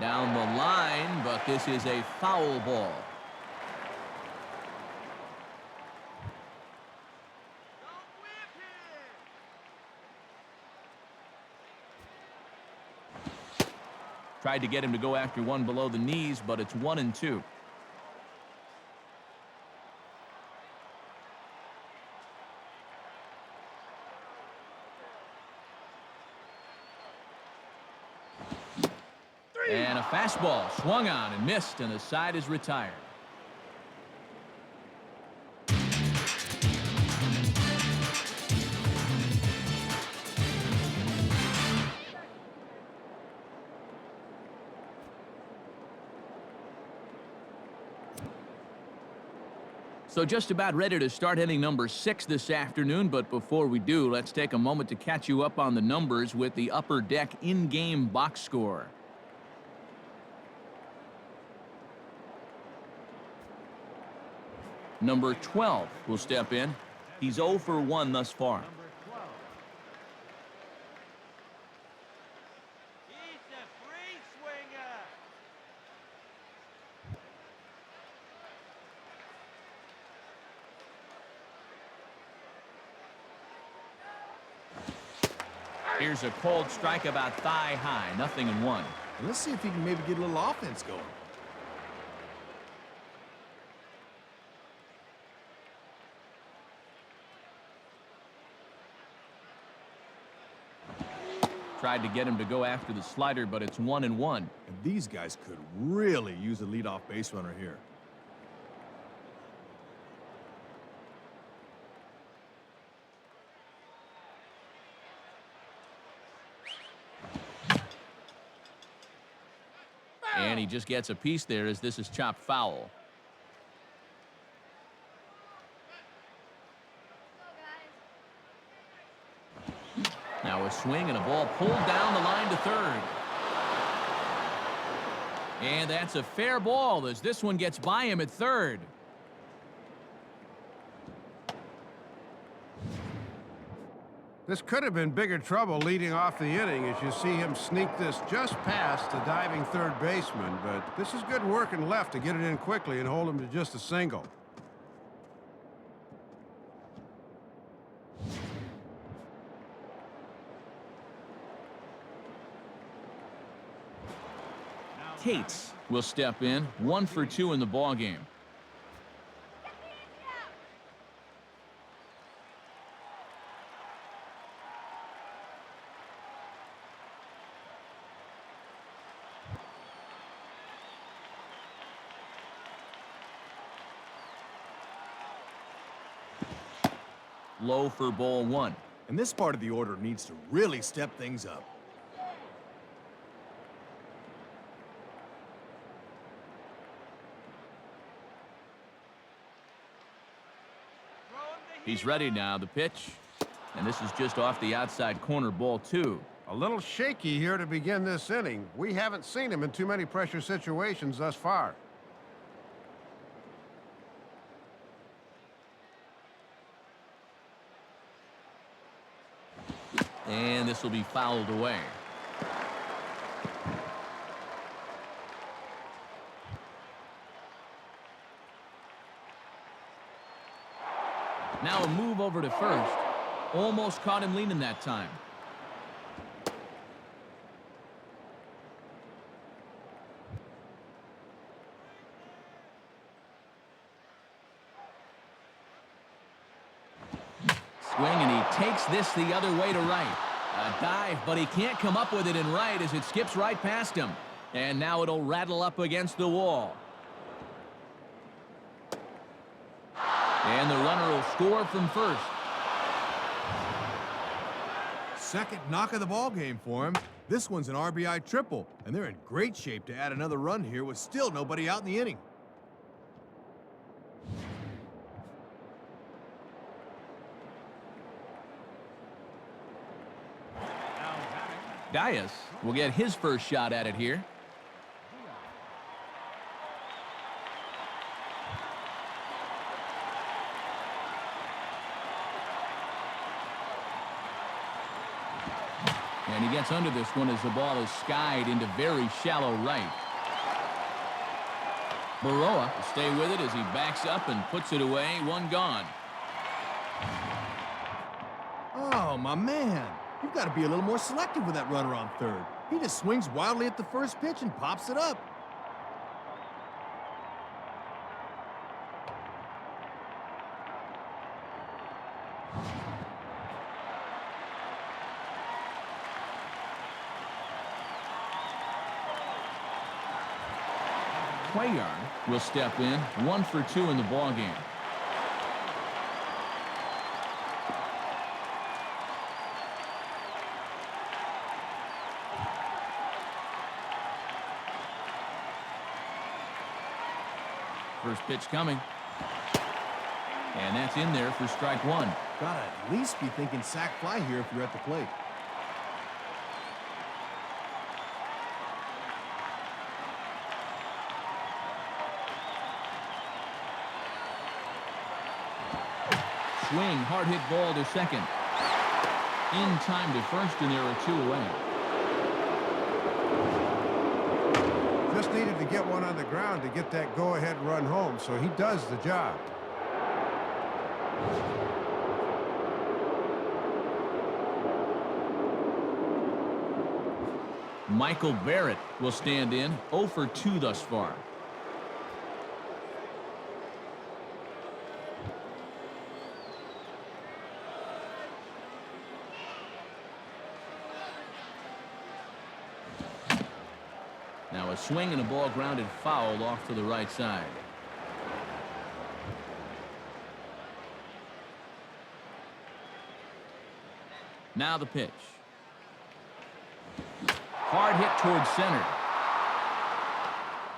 A: Down the line, but this is a foul ball.
E: Don't whip him!
A: Tried to get him to go after one below the knees, but it's 1-2. And a fastball swung on and missed, and the side is retired. So just about ready to start inning number 6 this afternoon, but before we do, let's take a moment to catch you up on the numbers with the Upper Deck in-game box score. Number 12 will step in. He's 0 for 1 thus far.
C: Number 12.
E: He's a free swinger!
A: Here's a cold strike about thigh high, 0-1.
B: And let's see if he can maybe get a little offense going.
A: Tried to get him to go after the slider, but it's 1-1.
B: And these guys could really use a leadoff base runner here.
A: And he just gets a piece there as this is chopped foul. Now a swing and a ball pulled down the line to third. And that's a fair ball as this one gets by him at third.
D: This could have been bigger trouble leading off the inning as you see him sneak this just past the diving third baseman, but this is good work and left to get it in quickly and hold him to just a single.
A: Cates will step in, 1 for 2 in the ballgame. Low for ball 1.
B: And this part of the order needs to really step things up.
A: He's ready now, the pitch. And this is just off the outside corner, ball 2.
D: A little shaky here to begin this inning. We haven't seen him in too many pressure situations thus far.
A: And this will be fouled away. Now a move over to first. Almost caught him leaning that time. Swing, and he takes this the other way to right. A dive, but he can't come up with it in right as it skips right past him. And now it'll rattle up against the wall. And the runner will score from first.
B: Second knock of the ball game for him. This one's an RBI triple, and they're in great shape to add another run here with still nobody out in the inning.
A: Dias will get his first shot at it here. And he gets under this one as the ball is skied into very shallow right. Baroa will stay with it as he backs up and puts it away. One gone.
B: Oh, my man. You've got to be a little more selective with that runner on third. He just swings wildly at the first pitch and pops it up.
A: Cuellar will step in, 1 for 2 in the ballgame. First pitch coming. And that's in there for strike 1.
B: Gotta at least be thinking sac fly here if you're at the plate.
A: Swing, hard hit ball to second. In time to first, and there are 2 away.
D: Just needed to get one on the ground to get that go-ahead run home, so he does the job.
A: Michael Barrett will stand in, 0 for 2 thus far. Now a swing and a ball grounded foul off to the right side. Now the pitch. Hard hit towards center.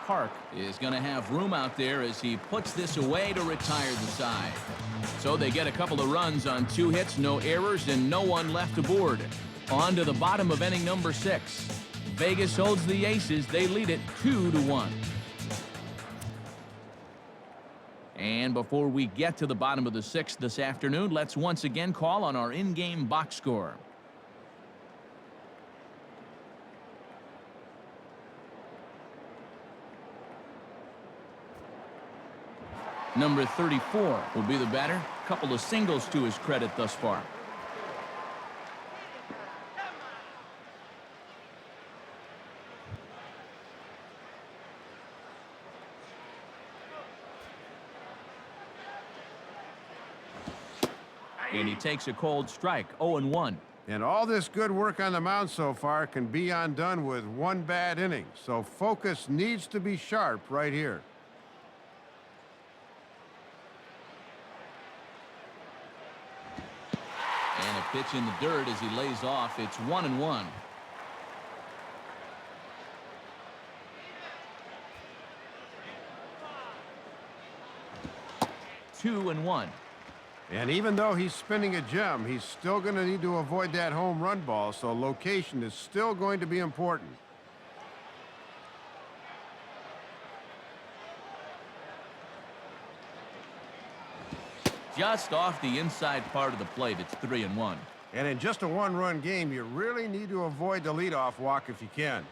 A: Park is going to have room out there as he puts this away to retire the side. So they get a couple of runs on 2 hits, no errors, and no one left aboard. On to the bottom of inning number 6. Vegas holds the Aces. They lead it 2-1. And before we get to the bottom of the 6th this afternoon, let's once again call on our in-game box score. Number 34 will be the batter. Couple of singles to his credit thus far. And he takes a cold strike, 0-1.
D: And all this good work on the mound so far can be undone with one bad inning. So focus needs to be sharp right here.
A: And a pitch in the dirt as he lays off. It's 1-1. Two and one.
D: And even though he's spinning a gem, he's still going to need to avoid that home run ball, so location is still going to be important.
A: Just off the inside part of the plate, it's 3-1.
D: And in just a one-run game, you really need to avoid the leadoff walk if you can.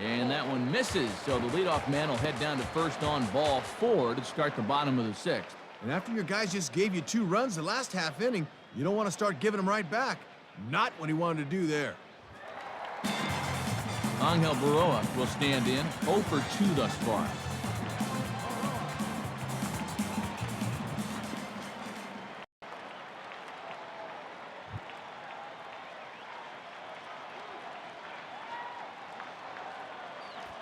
A: And that one misses, so the leadoff man will head down to first on ball 4 to start the bottom of the 6th.
B: And after your guys just gave you 2 runs the last half inning, you don't want to start giving them right back. Not what he wanted to do there.
A: Angel Baroa will stand in, 0 for 2 thus far.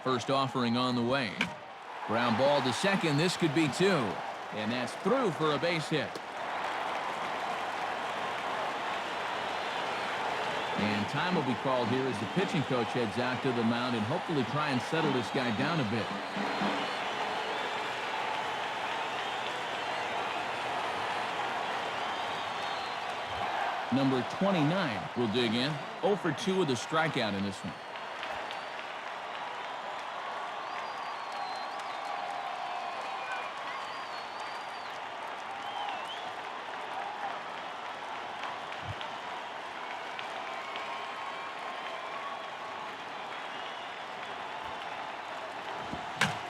A: First offering on the way. Ground ball to second. This could be two. And that's through for a base hit. And time will be called here as the pitching coach heads out to the mound and hopefully try and settle this guy down a bit. Number 29 will dig in. 0 for 2 with a strikeout in this one.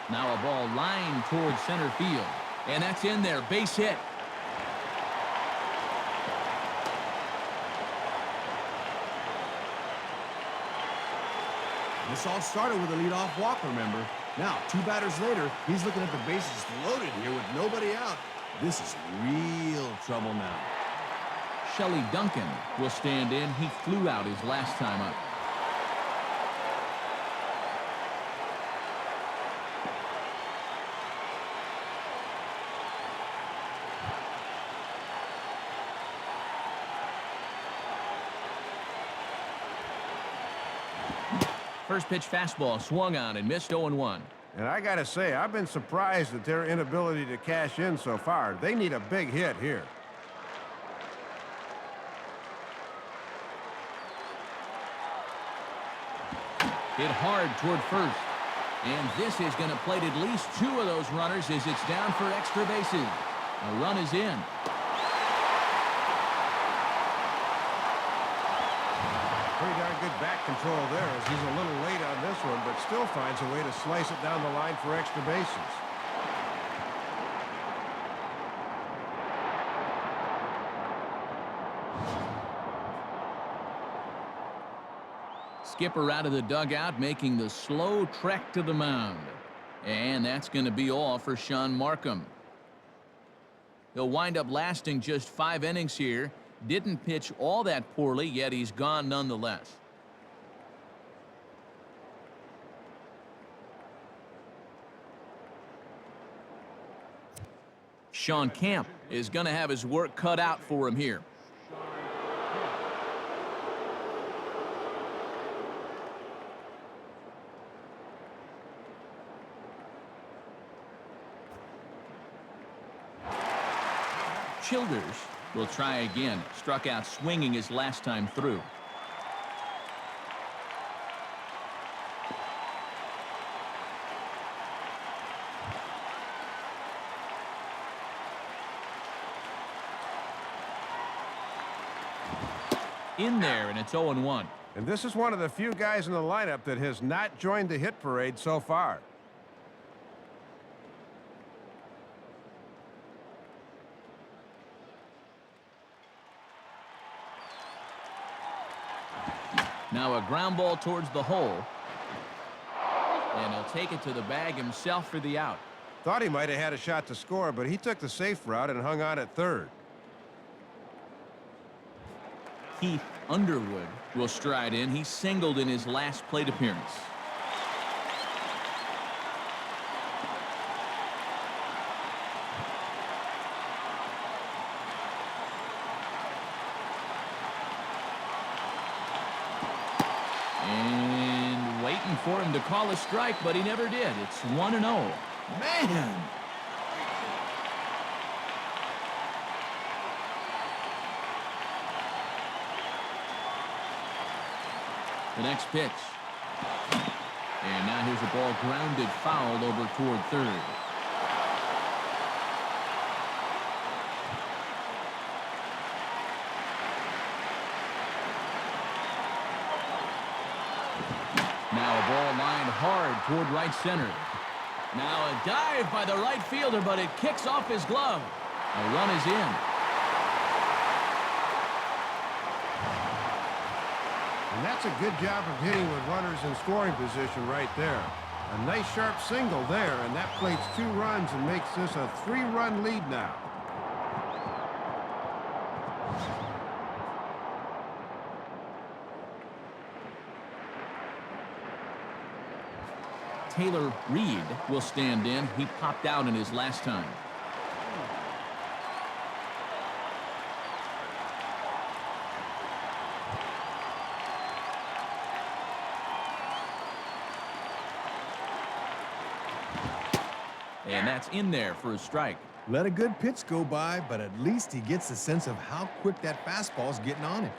A: Now a ball lined towards center field. And that's in there. Base hit.
B: This all started with a leadoff walk, remember? Now, 2 batters later, he's looking at the bases loaded here with nobody out. This is real trouble now.
A: Shelley Duncan will stand in. He flew out his last time up. First pitch fastball swung on and missed 0-1.
D: And I gotta say, I've been surprised at their inability to cash in so far. They need a big hit here.
A: Hit hard toward first. And this is going to plate at least 2 of those runners as it's down for extra bases. A run is in.
D: Pretty darn good back control there as he's a little late on this one, but still finds a way to slice it down the line for extra bases.
A: Skipper out of the dugout making the slow trek to the mound. And that's going to be all for Sean Markham. He'll wind up lasting just 5 innings here. Didn't pitch all that poorly, yet he's gone nonetheless. Sean Camp is going to have his work cut out for him here. Childers will try again. Struck out swinging his last time through. In there, and it's 0-1.
D: And this is one of the few guys in the lineup that has not joined the hit parade so far.
A: Now a ground ball towards the hole. And he'll take it to the bag himself for the out.
D: Thought he might have had a shot to score, but he took the safe route and hung on at third.
A: Keith Underwood will stride in. He singled in his last plate appearance. And waiting for him to call a strike, but he never did. It's 1-0.
B: Man!
A: The next pitch. And now here's a ball grounded foul over toward third. Now a ball lined hard toward right center. Now a dive by the right fielder, but it kicks off his glove. A run is in.
D: And that's a good job of hitting with runners in scoring position right there. A nice sharp single there, and that plates 2 runs and makes this a 3-run lead now.
A: Taylor Reed will stand in. He popped out in his last time. And that's in there for a strike.
B: Let a good pitch go by, but at least he gets a sense of how quick that fastball's getting on him.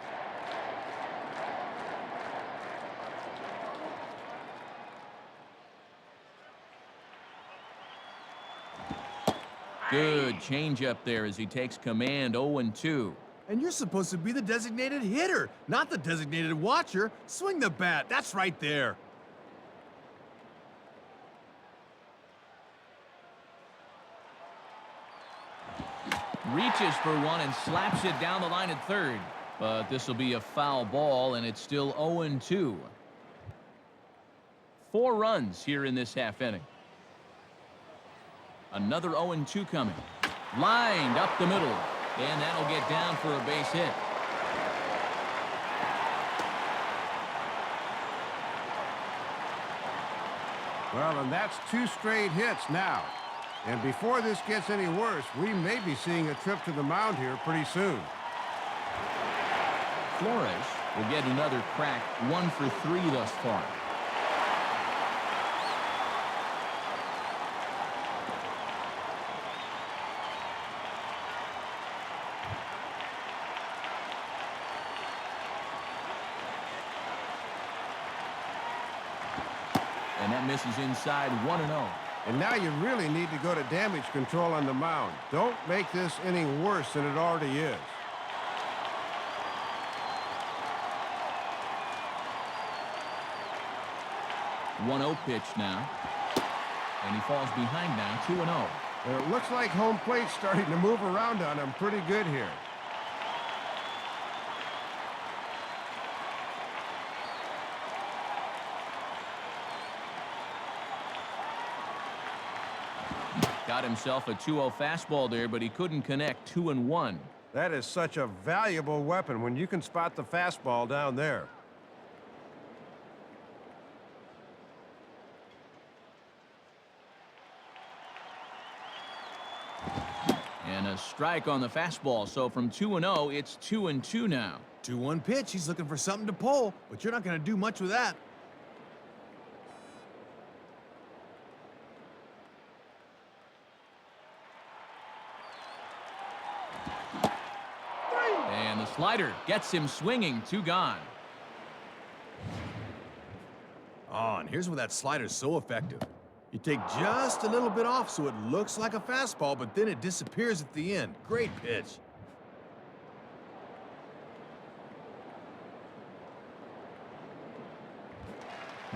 A: Good changeup there as he takes command. 0-2.
B: And you're supposed to be the designated hitter, not the designated watcher. Swing the bat. That's right there.
A: Reaches for one and slaps it down the line at third. But this will be a foul ball, and it's still 0-2. 4 runs here in this half inning. Another 0-2 coming. Lined up the middle. And that'll get down for a base hit.
D: Well, and that's 2 straight hits now. And before this gets any worse, we may be seeing a trip to the mound here pretty soon.
A: Flores will get another crack. 1 for 3 thus far. And that misses inside. 1-0.
D: And now you really need to go to damage control on the mound. Don't make this inning worse than it already is.
A: One 0 pitch now. And he falls behind now. 2-0.
D: And it looks like home plate's starting to move around on him pretty good here.
A: Got himself a 2-0 fastball there, but he couldn't connect. 2-1.
D: That is such a valuable weapon when you can spot the fastball down there.
A: And a strike on the fastball. So from 2-0, it's 2-2 now.
B: 2-1 pitch. He's looking for something to pull, but you're not going to do much with that.
A: And the slider gets him swinging. 2 gone.
B: Oh, and here's where that slider's so effective. You take just a little bit off so it looks like a fastball, but then it disappears at the end. Great pitch.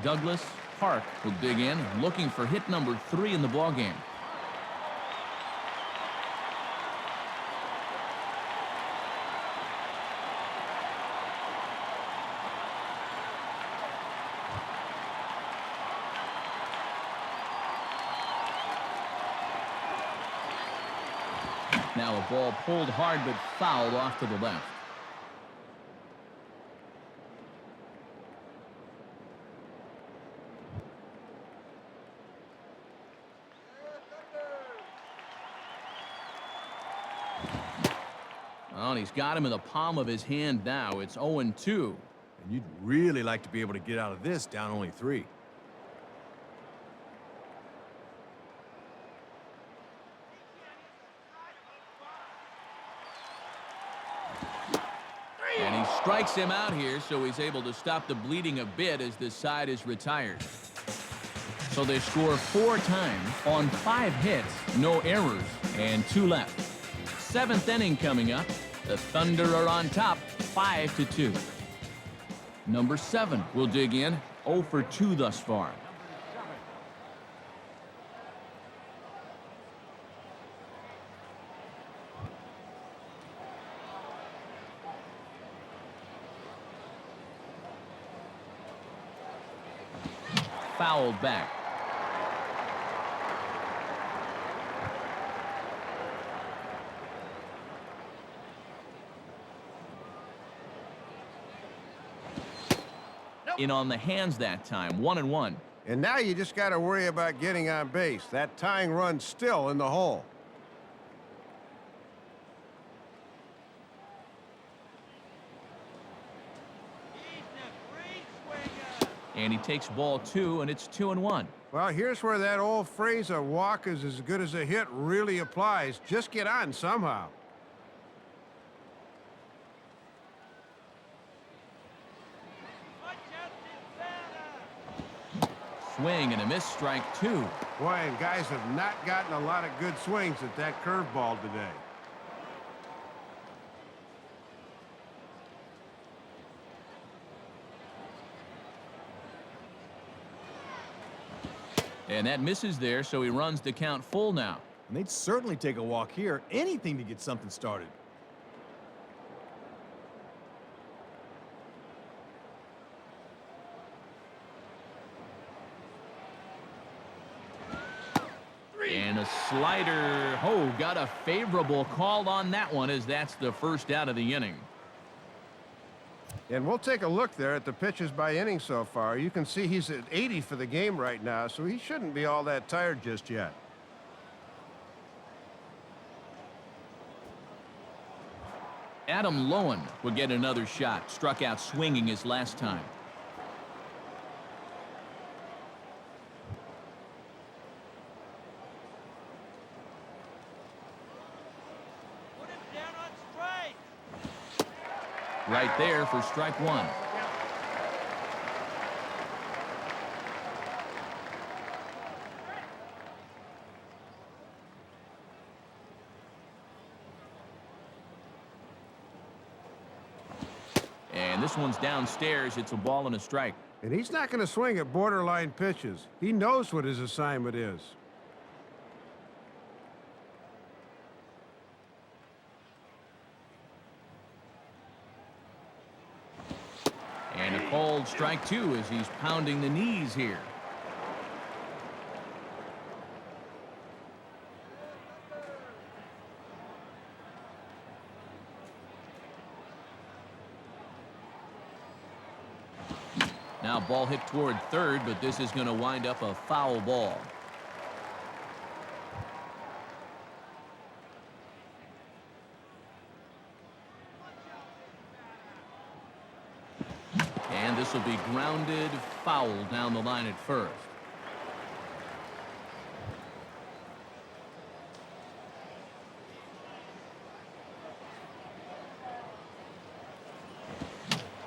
A: Douglas Park will dig in, looking for hit number 3 in the ballgame. Now a ball pulled hard but fouled off to the left. Well, and he's got him in the palm of his hand now. It's 0-2.
B: And you'd really like to be able to get out of this down only 3.
A: And he strikes him out here, so he's able to stop the bleeding a bit as this side is retired. So they score 4 times on 5 hits, no errors, and 2 left. 7th inning coming up. The Thunder are on top, 5-2. Number 7 will dig in, 0 for 2 thus far. Fouled back. In on the hands that time. 1-1.
D: And now you just got to worry about getting on base. That tying run's still in the hole.
E: He's the free swinger.
A: And he takes ball 2, and it's 2-1.
D: Well, here's where that old phrase, a walk is as good as a hit, really applies. Just get on somehow.
E: Watch out, this batter.
A: Swing and a miss, strike 2.
D: Boy, and guys have not gotten a lot of good swings at that curveball today.
A: And that misses there, so he runs the count full now.
B: And they'd certainly take a walk here. Anything to get something started.
A: And a slider. Oh, got a favorable call on that one, as that's the first out of the inning.
D: And we'll take a look there at the pitches by inning so far. You can see he's at 80 for the game right now, so he shouldn't be all that tired just yet.
A: Adam Lowen would get another shot. Struck out swinging his last time.
E: Put him down on strike.
A: Right there for strike 1. And this one's downstairs. It's a ball and a strike.
D: And he's not going to swing at borderline pitches. He knows what his assignment is.
A: And a cold strike 2 as he's pounding the knees here. Now ball hit toward third, but this is going to wind up a foul ball. And this will be grounded foul down the line at first.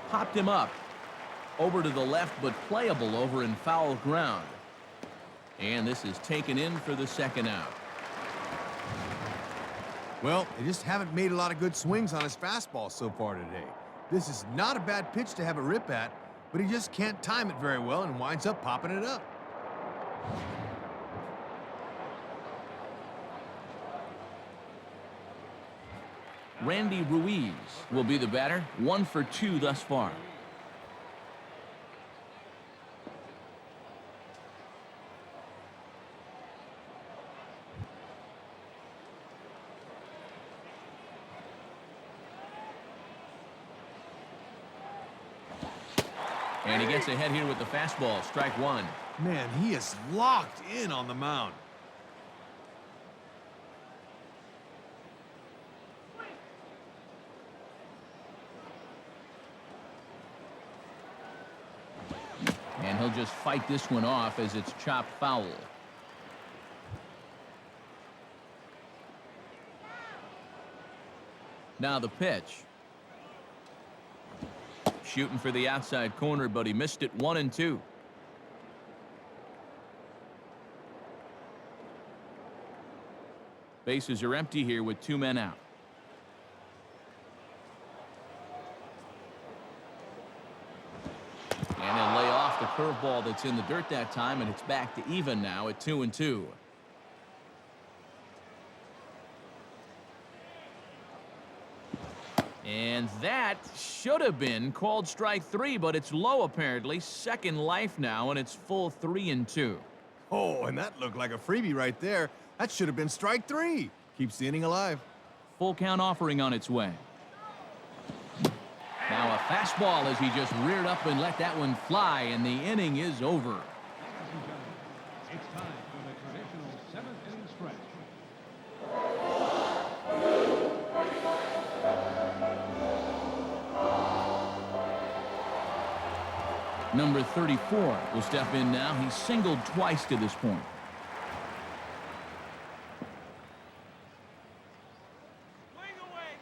A: Popped him up. Over to the left, but playable over in foul ground. And this is taken in for the second out.
B: Well, they just haven't made a lot of good swings on his fastball so far today. This is not a bad pitch to have a rip at, but he just can't time it very well and winds up popping it up.
A: Randy Ruiz will be the batter. 1 for 2 thus far. And he gets ahead here with the fastball. Strike 1.
B: Man, he is locked in on the mound.
A: And he'll just fight this one off as it's chopped foul. Now the pitch. Shooting for the outside corner, but he missed it. 1-2. Bases are empty here with 2 men out. And they'll lay off the curveball that's in the dirt that time, and it's back to even now at 2-2. And that should have been called strike 3, but it's low apparently. Second life now, and it's full 3-2.
B: Oh, and that looked like a freebie right there. That should have been strike 3. Keeps the inning alive.
A: Full count offering on its way. Now a fastball as he just reared up and let that one fly, and the inning is over. Number 34 will step in now. He's singled twice to this point.
E: Swing away,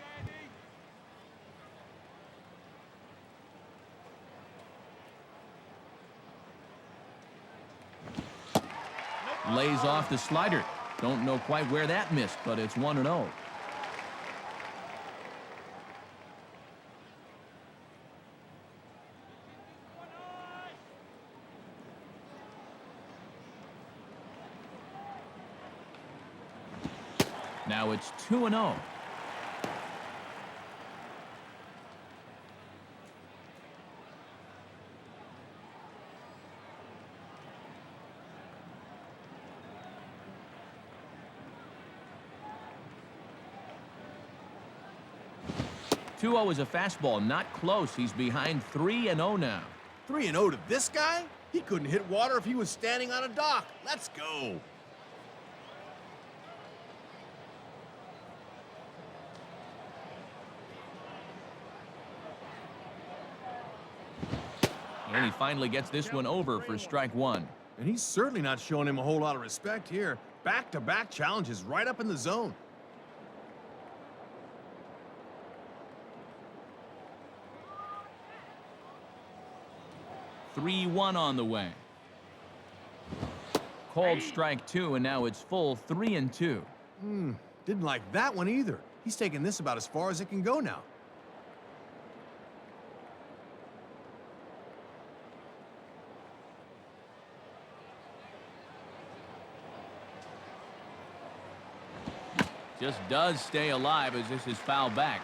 E: baby.
A: Lays off the slider. Don't know quite where that missed, but it's 1-0. Now it's 2-0. Two-0 is a fastball, not close. He's behind 3-0 now.
B: 3-0 to this guy? He couldn't hit water if he was standing on a dock. Let's go.
A: And he finally gets this one over for strike one.
B: And he's certainly not showing him a whole lot of respect here. Back-to-back challenges right up in the zone.
A: Three 1 on the way. Called strike two, and now it's full 3-2.
B: Didn't like that one either. He's taking this about as far as it can go now.
A: Just does stay alive as this is fouled back.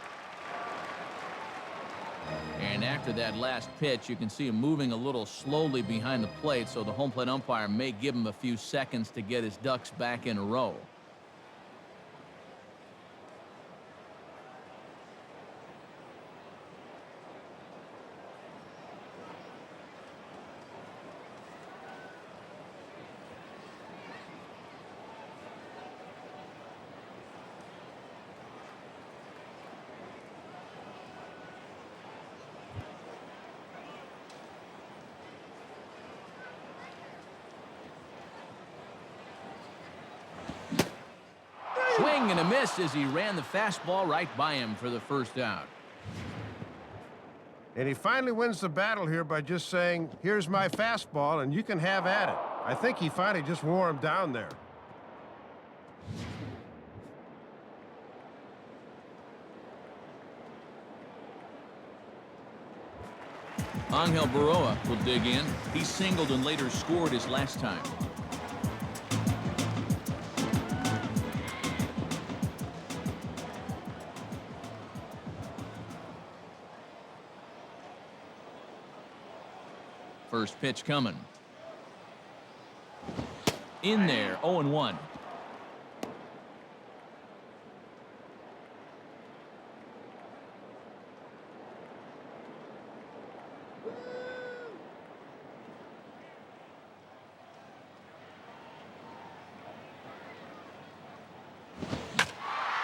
A: And after that last pitch, you can see him moving a little slowly behind the plate, so the home plate umpire may give him a few seconds to get his ducks back in a row. Swing and a miss as he ran the fastball right by him for the first out.
D: And he finally wins the battle here by just saying, here's my fastball, and you can have at it. I think he finally just wore him down there.
A: Angel Baroa will dig in. He singled and later scored his last time. First pitch coming. In there, 0-1.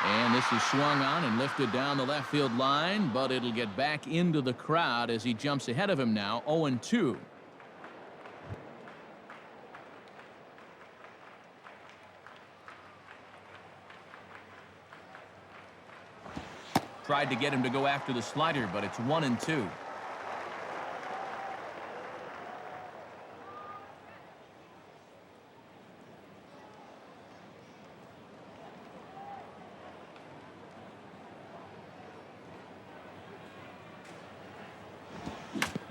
A: And this is swung on and lifted down the left field line, but it'll get back into the crowd as he jumps ahead of him now, 0-2. Tried to get him to go after the slider, but it's 1-2.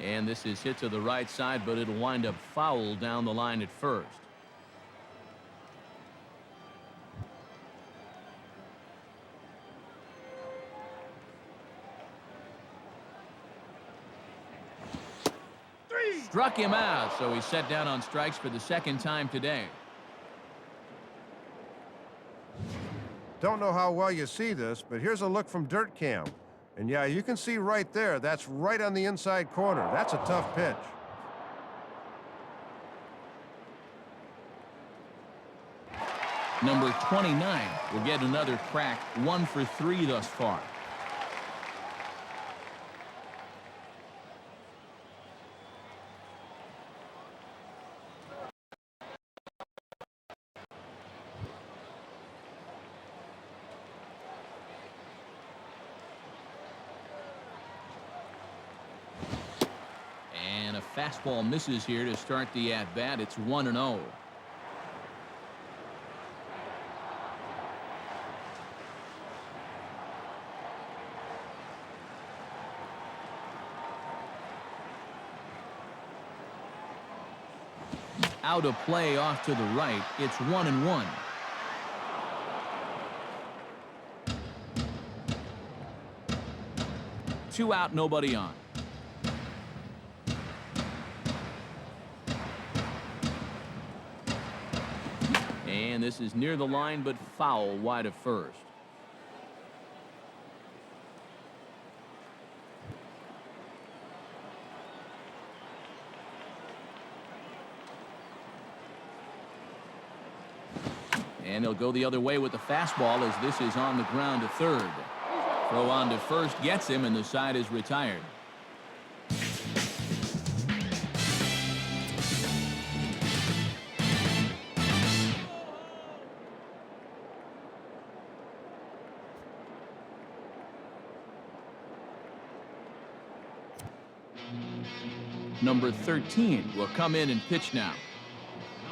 A: And this is hit to the right side, but it'll wind up foul down the line at first. Struck him out, so he's set down on strikes for the second time today.
D: Don't know how well you see this, but here's a look from Dirt Cam. And yeah, you can see right there, that's right on the inside corner. That's a tough pitch.
A: Number 29 will get another crack, 1 for 3 thus far. Fastball misses here to start the at-bat. It's 1-0. Out of play off to the right. It's 1-1. Two out, nobody on. And this is near the line, but foul wide of first. And he'll go the other way with the fastball as this is on the ground to third. Throw on to first gets him, and the side is retired. Number 13 will come in and pitch now.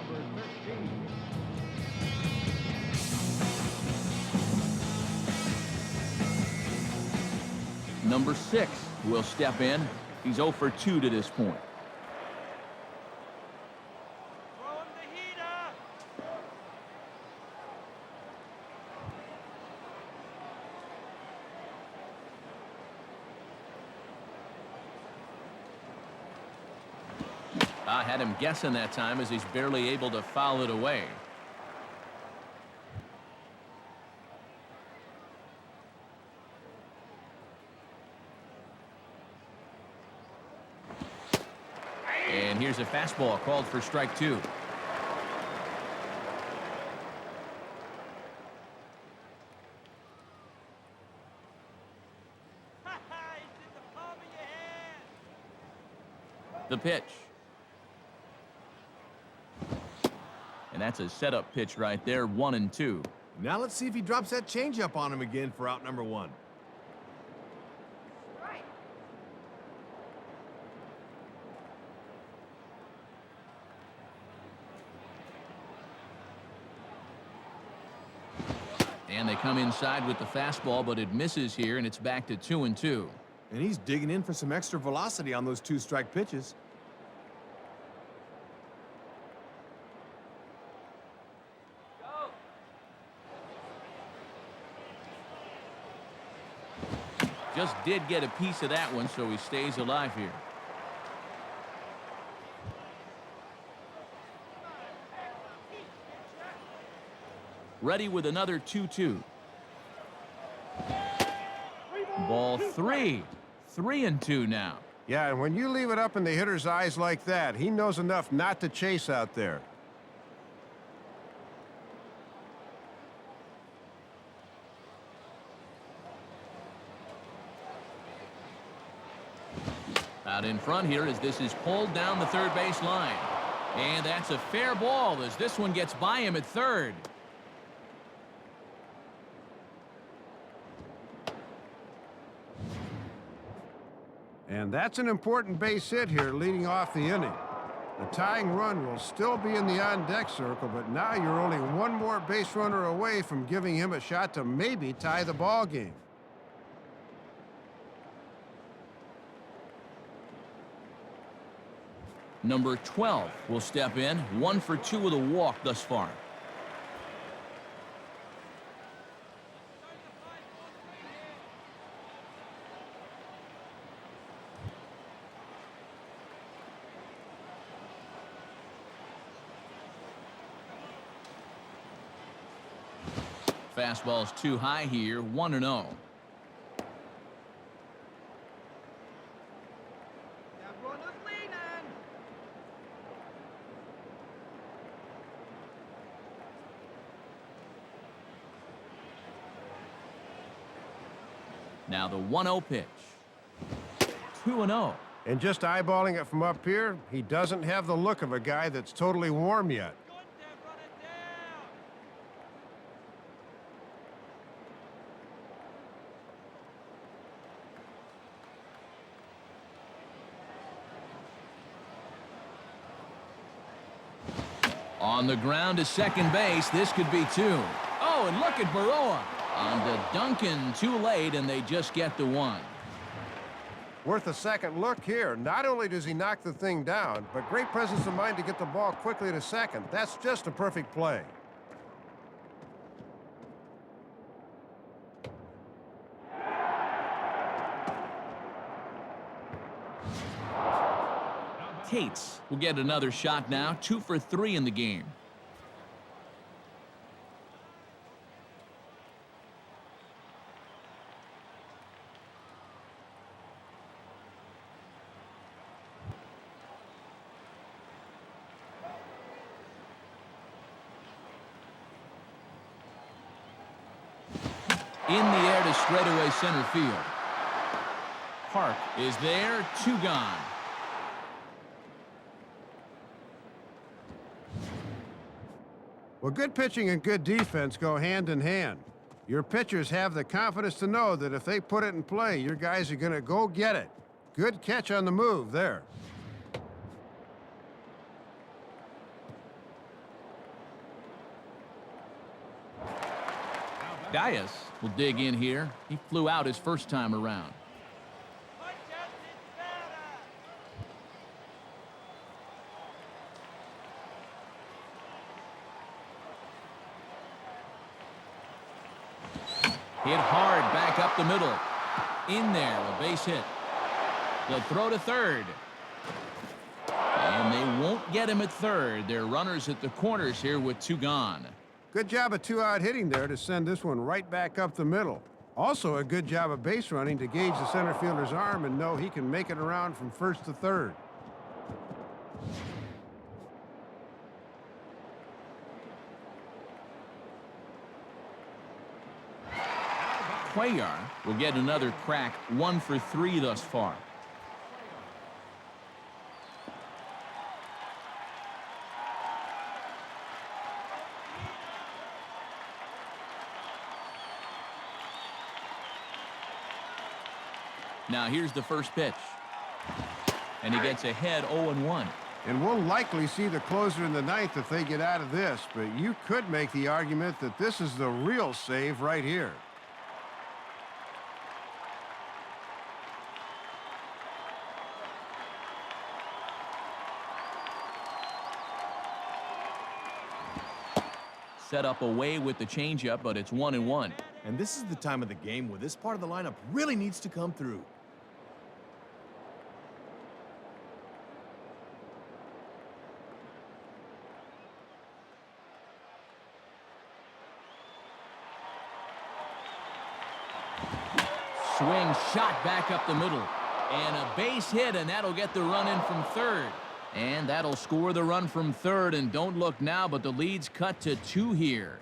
C: Number 13.
A: Number 6 will step in. He's 0 for 2 to this point.
E: Throw him the heater.
A: I had him guessing that time as he's barely able to foul it away. And here's a fastball called for strike 2.
E: It's in the palm of your hand.
A: The pitch. And that's a setup pitch right there, 1-2.
B: Now let's see if he drops that changeup on him again for out number 1.
A: And they come inside with the fastball, but it misses here, and it's back to 2-2.
B: And he's digging in for some extra velocity on those 2-strike pitches.
A: Just did get a piece of that one, so he stays alive here. Ready with another 2-2. Ball 3. 3-2 now.
D: Yeah, and when you leave it up in the hitter's eyes like that, he knows enough not to chase out there.
A: Out in front here as this is pulled down the third base line. And that's a fair ball as this one gets by him at third.
D: And that's an important base hit here leading off the inning. The tying run will still be in the on-deck circle, but now you're only one more base runner away from giving him a shot to maybe tie the ball game.
A: Number 12 will step in, 1 for 2 with a walk thus far. Fastball's too high here, 1-0. Now the 1-0 pitch. 2-0.
D: And just eyeballing it from up here, he doesn't have the look of a guy that's totally warm yet.
E: Good there, run it down.
A: On the ground to second base. This could be two. Oh, and look at Baroa. On to Duncan, too late, and they just get the one.
D: Worth a second look here. Not only does he knock the thing down, but great presence of mind to get the ball quickly to second. That's just a perfect play.
A: Cates will get another shot now. 2 for 3 in the game. In the air to straightaway center field. Park is there. 2 gone.
D: Well, good pitching and good defense go hand in hand. Your pitchers have the confidence to know that if they put it in play, your guys are going to go get it. Good catch on the move there.
A: Dias will dig in here. He flew out his first time around.
E: Punch out this batter.
A: Hit hard back up the middle. In there, a base hit. The throw to third. And they won't get him at third. They're runners at the corners here with 2 gone.
D: Good job of 2-out hitting there to send this one right back up the middle. Also a good job of base running to gauge the center fielder's arm and know he can make it around from first to third.
A: Cuellar will get another crack. 1 for 3 thus far. Now here's the first pitch. And he gets ahead 0-1.
D: And we'll likely see the closer in the ninth if they get out of this, but you could make the argument that this is the real save right here.
A: Set up away with the changeup, but it's 1-1.
B: And this is the time of the game where this part of the lineup really needs to come through.
A: Swing shot back up the middle. And a base hit, and that'll get the run in from third. And that'll score the run from third. And don't look now, but the lead's cut to 2 here.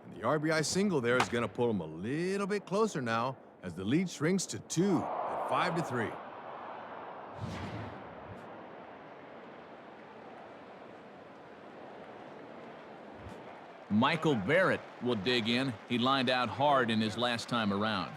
B: And the RBI single there is going to pull them a little bit closer now as the lead shrinks to 2 at 5-3.
A: Michael Barrett will dig in. He lined out hard in his last time around.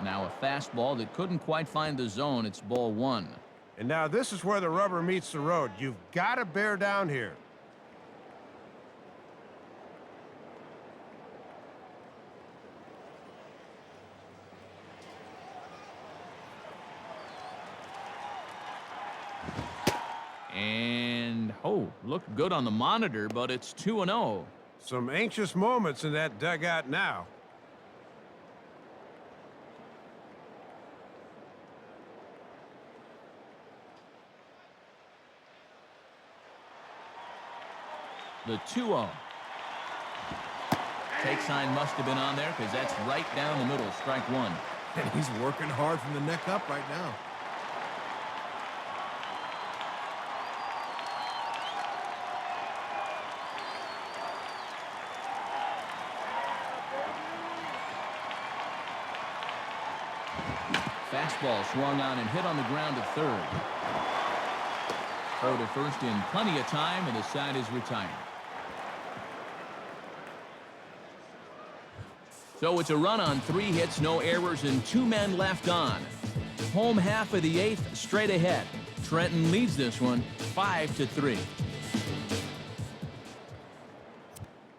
A: Now a fastball that couldn't quite find the zone. It's ball 1.
D: And now this is where the rubber meets the road. You've got to bear down here.
A: And, oh, looked good on the monitor, but it's 2-0.
D: Some anxious moments in that dugout now.
A: The 2-0. Take sign must have been on there because that's right down the middle. Strike 1.
B: And he's working hard from the neck up right now.
A: Fastball swung on and hit on the ground to third. Throw to first in plenty of time, and the side is retired. So it's a run on 3 hits, no errors, and 2 men left on. Home half of the 8th, straight ahead. Trenton leads this one 5-3.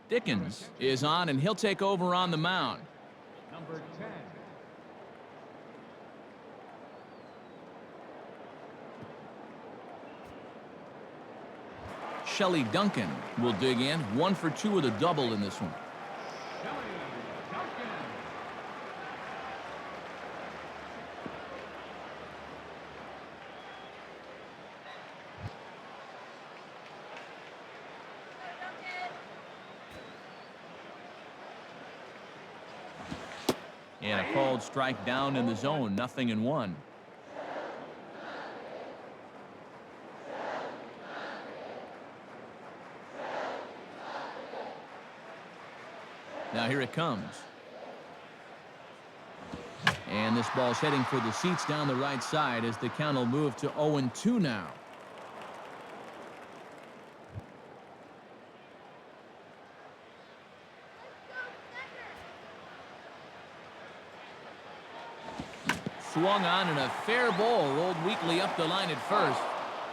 A: Dickens is on, and he'll take over on the mound.
C: Number 10.
A: Shelley Duncan will dig in. 1 for 2 with a double in this one.
C: Shelley Duncan.
A: And a called strike down in the zone. 0-1. Now here it comes. And this ball's heading for the seats down the right side as the count will move to 0-2 now. Swung on and a fair ball rolled weakly up the line at first.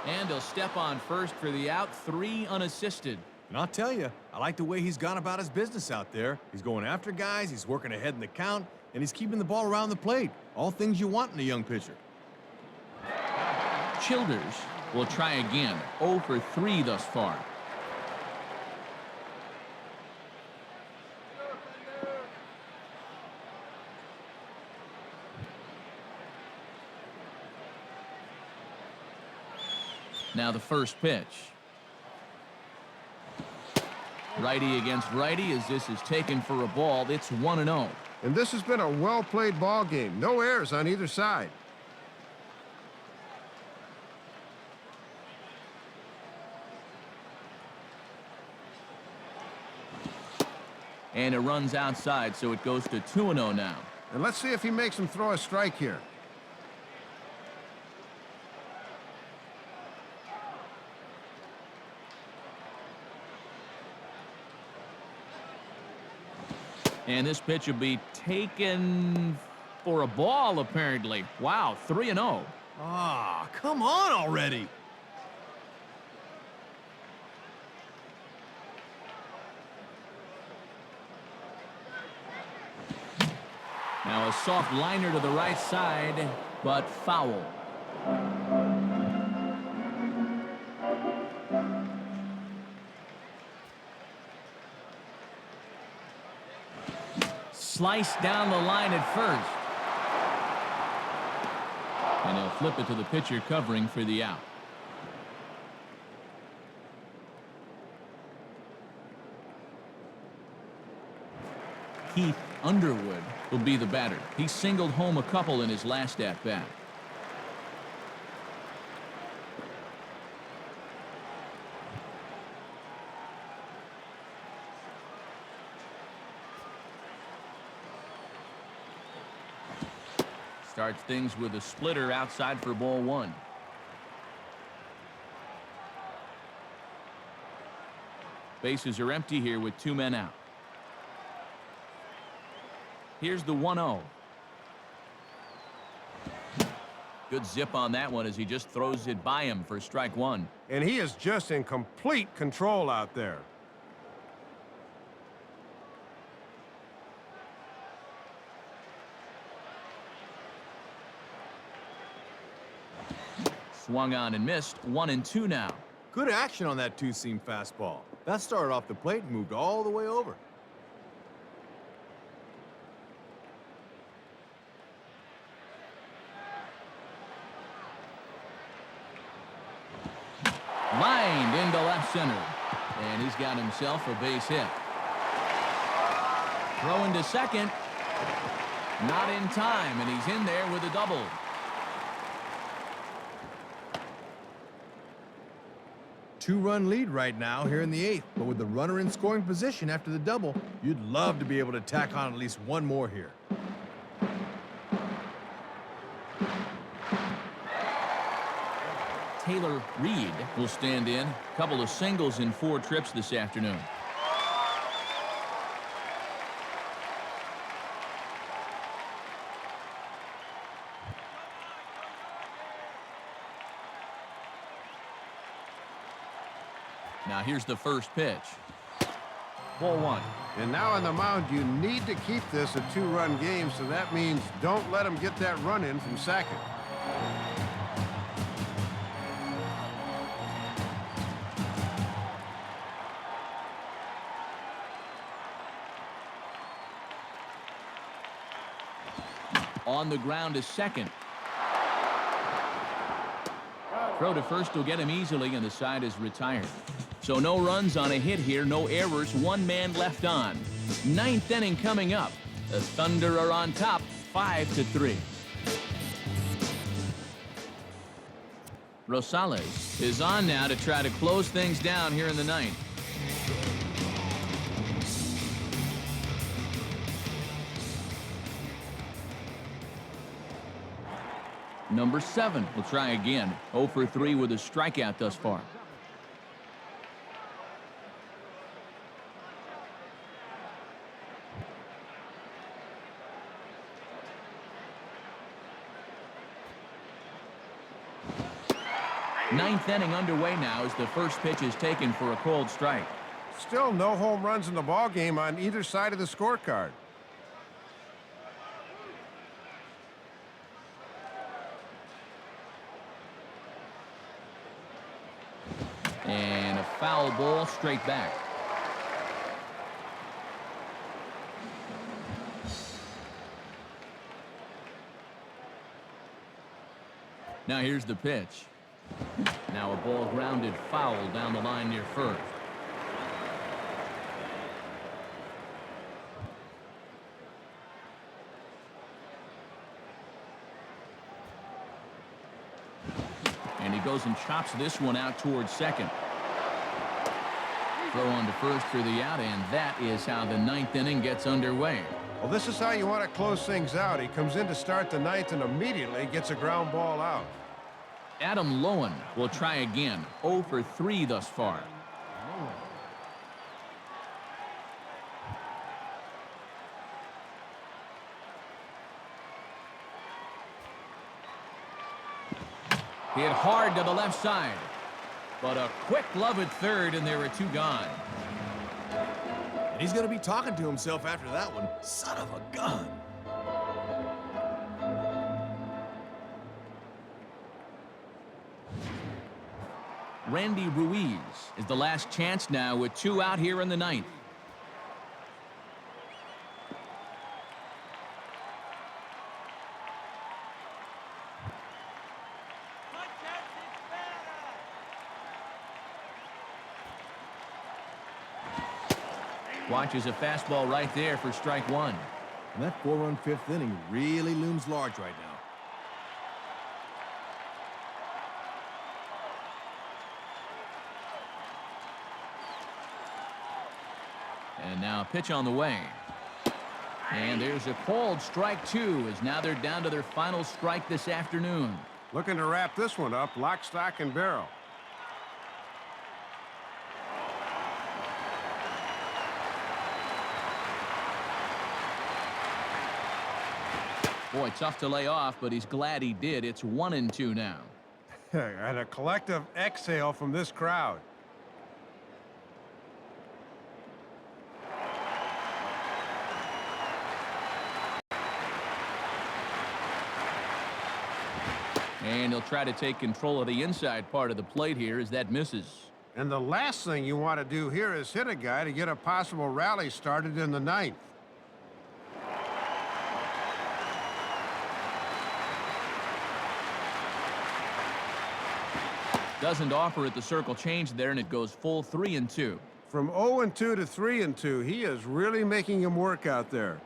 A: And he'll step on first for the out. 3 unassisted.
B: And I'll tell you, I like the way he's gone about his business out there. He's going after guys, he's working ahead in the count, and he's keeping the ball around the plate. All things you want in a young pitcher.
A: Childers will try again. 0 for 3 thus far. Now the first pitch. Righty against righty as this is taken for a ball. It's 1-0.
D: And this has been a well-played ball game. No errors on either side.
A: And it runs outside, so it goes to 2-0 now.
D: And let's see if he makes him throw a strike here.
A: And this pitch will be taken for a ball, apparently. Wow, 3-0.
B: Ah, come on already.
A: Now a soft liner to the right side, but foul. Sliced down the line at first. And he'll flip it to the pitcher covering for the out. Keith Underwood will be the batter. He singled home a couple in his last at-bat. Starts things with a splitter outside for ball 1. Bases are empty here with 2 men out. Here's the 1-0. Good zip on that one as he just throws it by him for strike 1.
D: And he is just in complete control out there.
A: Swung on and missed. 1-2 now.
B: Good action on that two-seam fastball. That started off the plate and moved all the way over.
A: Lined into left center. And he's got himself a base hit. Throwing to second. Not in time, and he's in there with a double.
B: Two-run lead right now here in the 8th, but with the runner in scoring position after the double, you'd love to be able to tack on at least one more here.
A: Taylor Reed will stand in. A couple of singles in 4 trips this afternoon. Now here's the first pitch. Ball one.
D: And now on the mound, you need to keep this a two-run game, so that means don't let them get that run in from second.
A: On the ground is second. Throw to first will get him easily, and the side is retired. So no runs on a hit here, no errors, one man left on. Ninth inning coming up. The Thunder are on top, 5-3. Rosales is on now to try to close things down here in the ninth. Number 7 will try again. 0 for 3 with a strikeout thus far. Ninth inning underway now as the first pitch is taken for a called strike.
D: Still no home runs in the ball game on either side of the scorecard.
A: And a foul ball straight back. Now here's the pitch. Now a ball grounded foul down the line near first. And he goes and chops this one out towards second. Throw on to first for the out, and that is how the ninth inning gets underway.
D: Well, this is how you want to close things out. He comes in to start the ninth and immediately gets a ground ball out.
A: Adam Lowen will try again. 0 for 3 thus far. Hit hard to the left side. But a quick glove at third, and there are 2 gone.
B: And he's going to be talking to himself after that one. Son of a gun.
A: Randy Ruiz is the last chance now with 2 out here in the ninth. Watches a fastball right there for strike 1.
B: And that 4-run fifth inning really looms large right now.
A: And now a pitch on the way. And there's a called strike 2 as now they're down to their final strike this afternoon.
D: Looking to wrap this one up, lock, stock, and barrel.
A: Boy, tough to lay off, but he's glad he did. It's 1-2 now.
D: And a collective exhale from this crowd.
A: And he'll try to take control of the inside part of the plate here as that misses.
D: And the last thing you want to do here is hit a guy to get a possible rally started in the ninth.
A: Doesn't offer at the circle change there, and it goes full 3-2.
D: From 0-2 to 3-2, he is really making him work out there.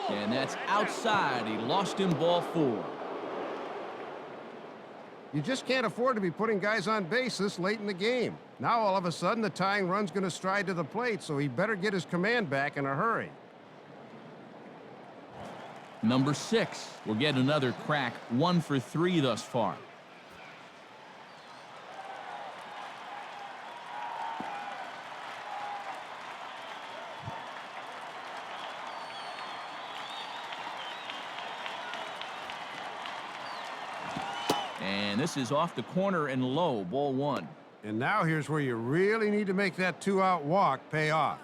A: And that's outside. He lost him ball 4.
D: You just can't afford to be putting guys on base this late in the game. Now all of a sudden the tying run's going to stride to the plate, so he better get his command back in a hurry.
A: Number 6 will get another crack. 1 for 3 thus far. And this is off the corner and low, ball one.
D: And now here's where you really need to make that 2-out walk pay off.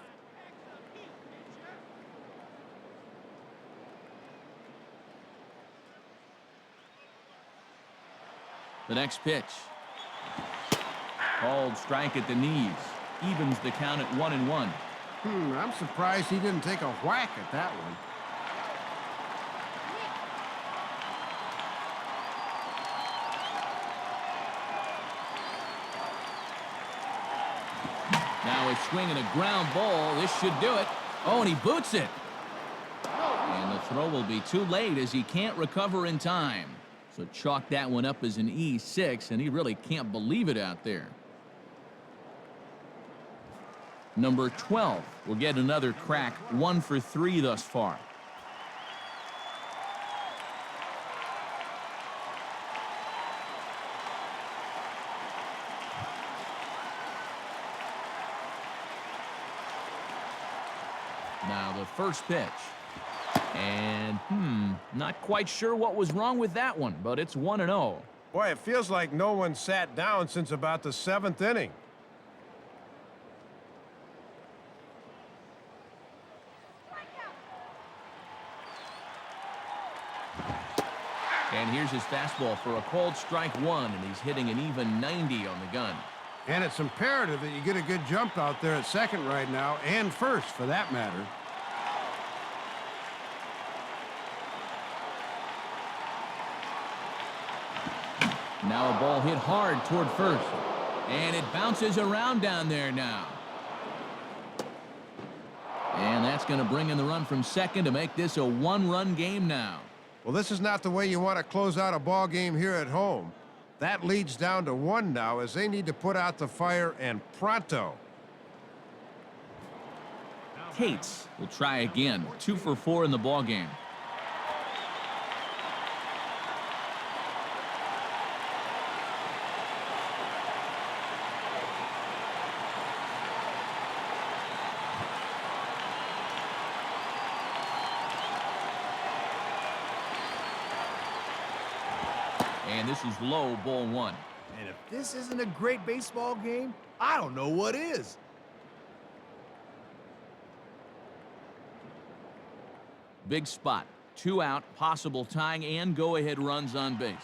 A: The next pitch. Called strike at the knees. Evens the count at 1-1.
D: I'm surprised he didn't take a whack at that one.
A: Now he's swinging a ground ball. This should do it. Oh, and he boots it. And the throw will be too late as he can't recover in time. So chalk that one up as an E6, and he really can't believe it out there. Number 12 will get another crack, 1 for 3 thus far. Now the first pitch. And, not quite sure what was wrong with that one, but it's 1-0.
D: Boy, it feels like no one sat down since about the 7th inning.
A: And here's his fastball for a called strike 1, and he's hitting an even 90 on the gun.
D: And it's imperative that you get a good jump out there at second right now, and first, for that matter.
A: Now a ball hit hard toward first. And it bounces around down there now. And that's going to bring in the run from second to make this a 1-run game now.
D: Well, this is not the way you want to close out a ball game here at home. That leads down to 1 now as they need to put out the fire and pronto.
A: Cates will try again. 2 for 4 in the ball game. And this is low, ball 1.
B: And if this isn't a great baseball game, I don't know what is.
A: Big spot. 2 out, possible tying and go-ahead runs on base.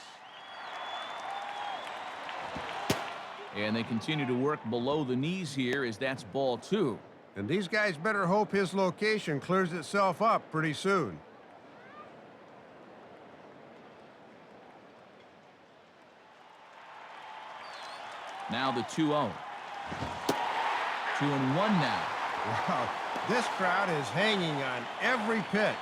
A: And they continue to work below the knees here as that's ball 2.
D: And these guys better hope his location clears itself up pretty soon.
A: Now the 2-0. 2-1 now.
D: Wow, this crowd is hanging on every pitch.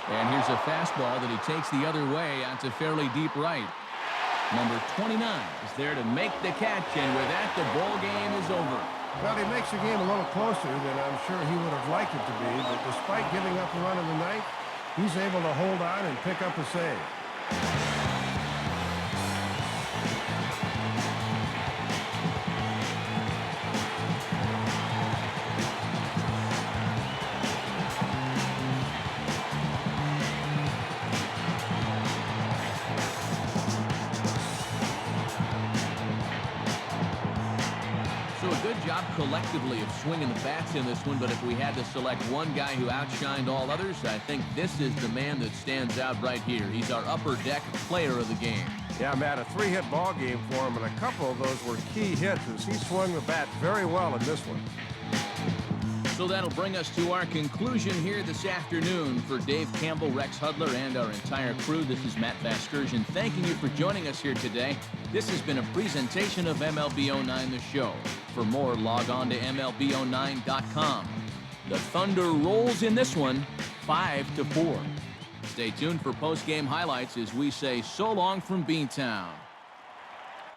A: And here's a fastball that he takes the other way out to fairly deep right. Number 29 is there to make the catch, and with that, the ball game is over.
D: Well, he makes the game a little closer than I'm sure he would have liked it to be, but despite giving up a run in the ninth, he's able to hold on and pick up a save.
A: So a good job collectively of swinging the bats in this one, but if we had to select one guy who outshined all others, I think this is the man that stands out right here. He's our upper deck player of the game.
D: Yeah, Matt, a 3-hit ball game for him, and a couple of those were key hits as he swung the bat very well in this one.
A: So that'll bring us to our conclusion here this afternoon. For Dave Campbell, Rex Hudler, and our entire crew, this is Matt Vasgersian thanking you for joining us here today. This has been a presentation of MLB 09 The Show. For more, log on to MLB09.com. The Thunder rolls in this one, 5-4. Stay tuned for post-game highlights as we say so long from Beantown.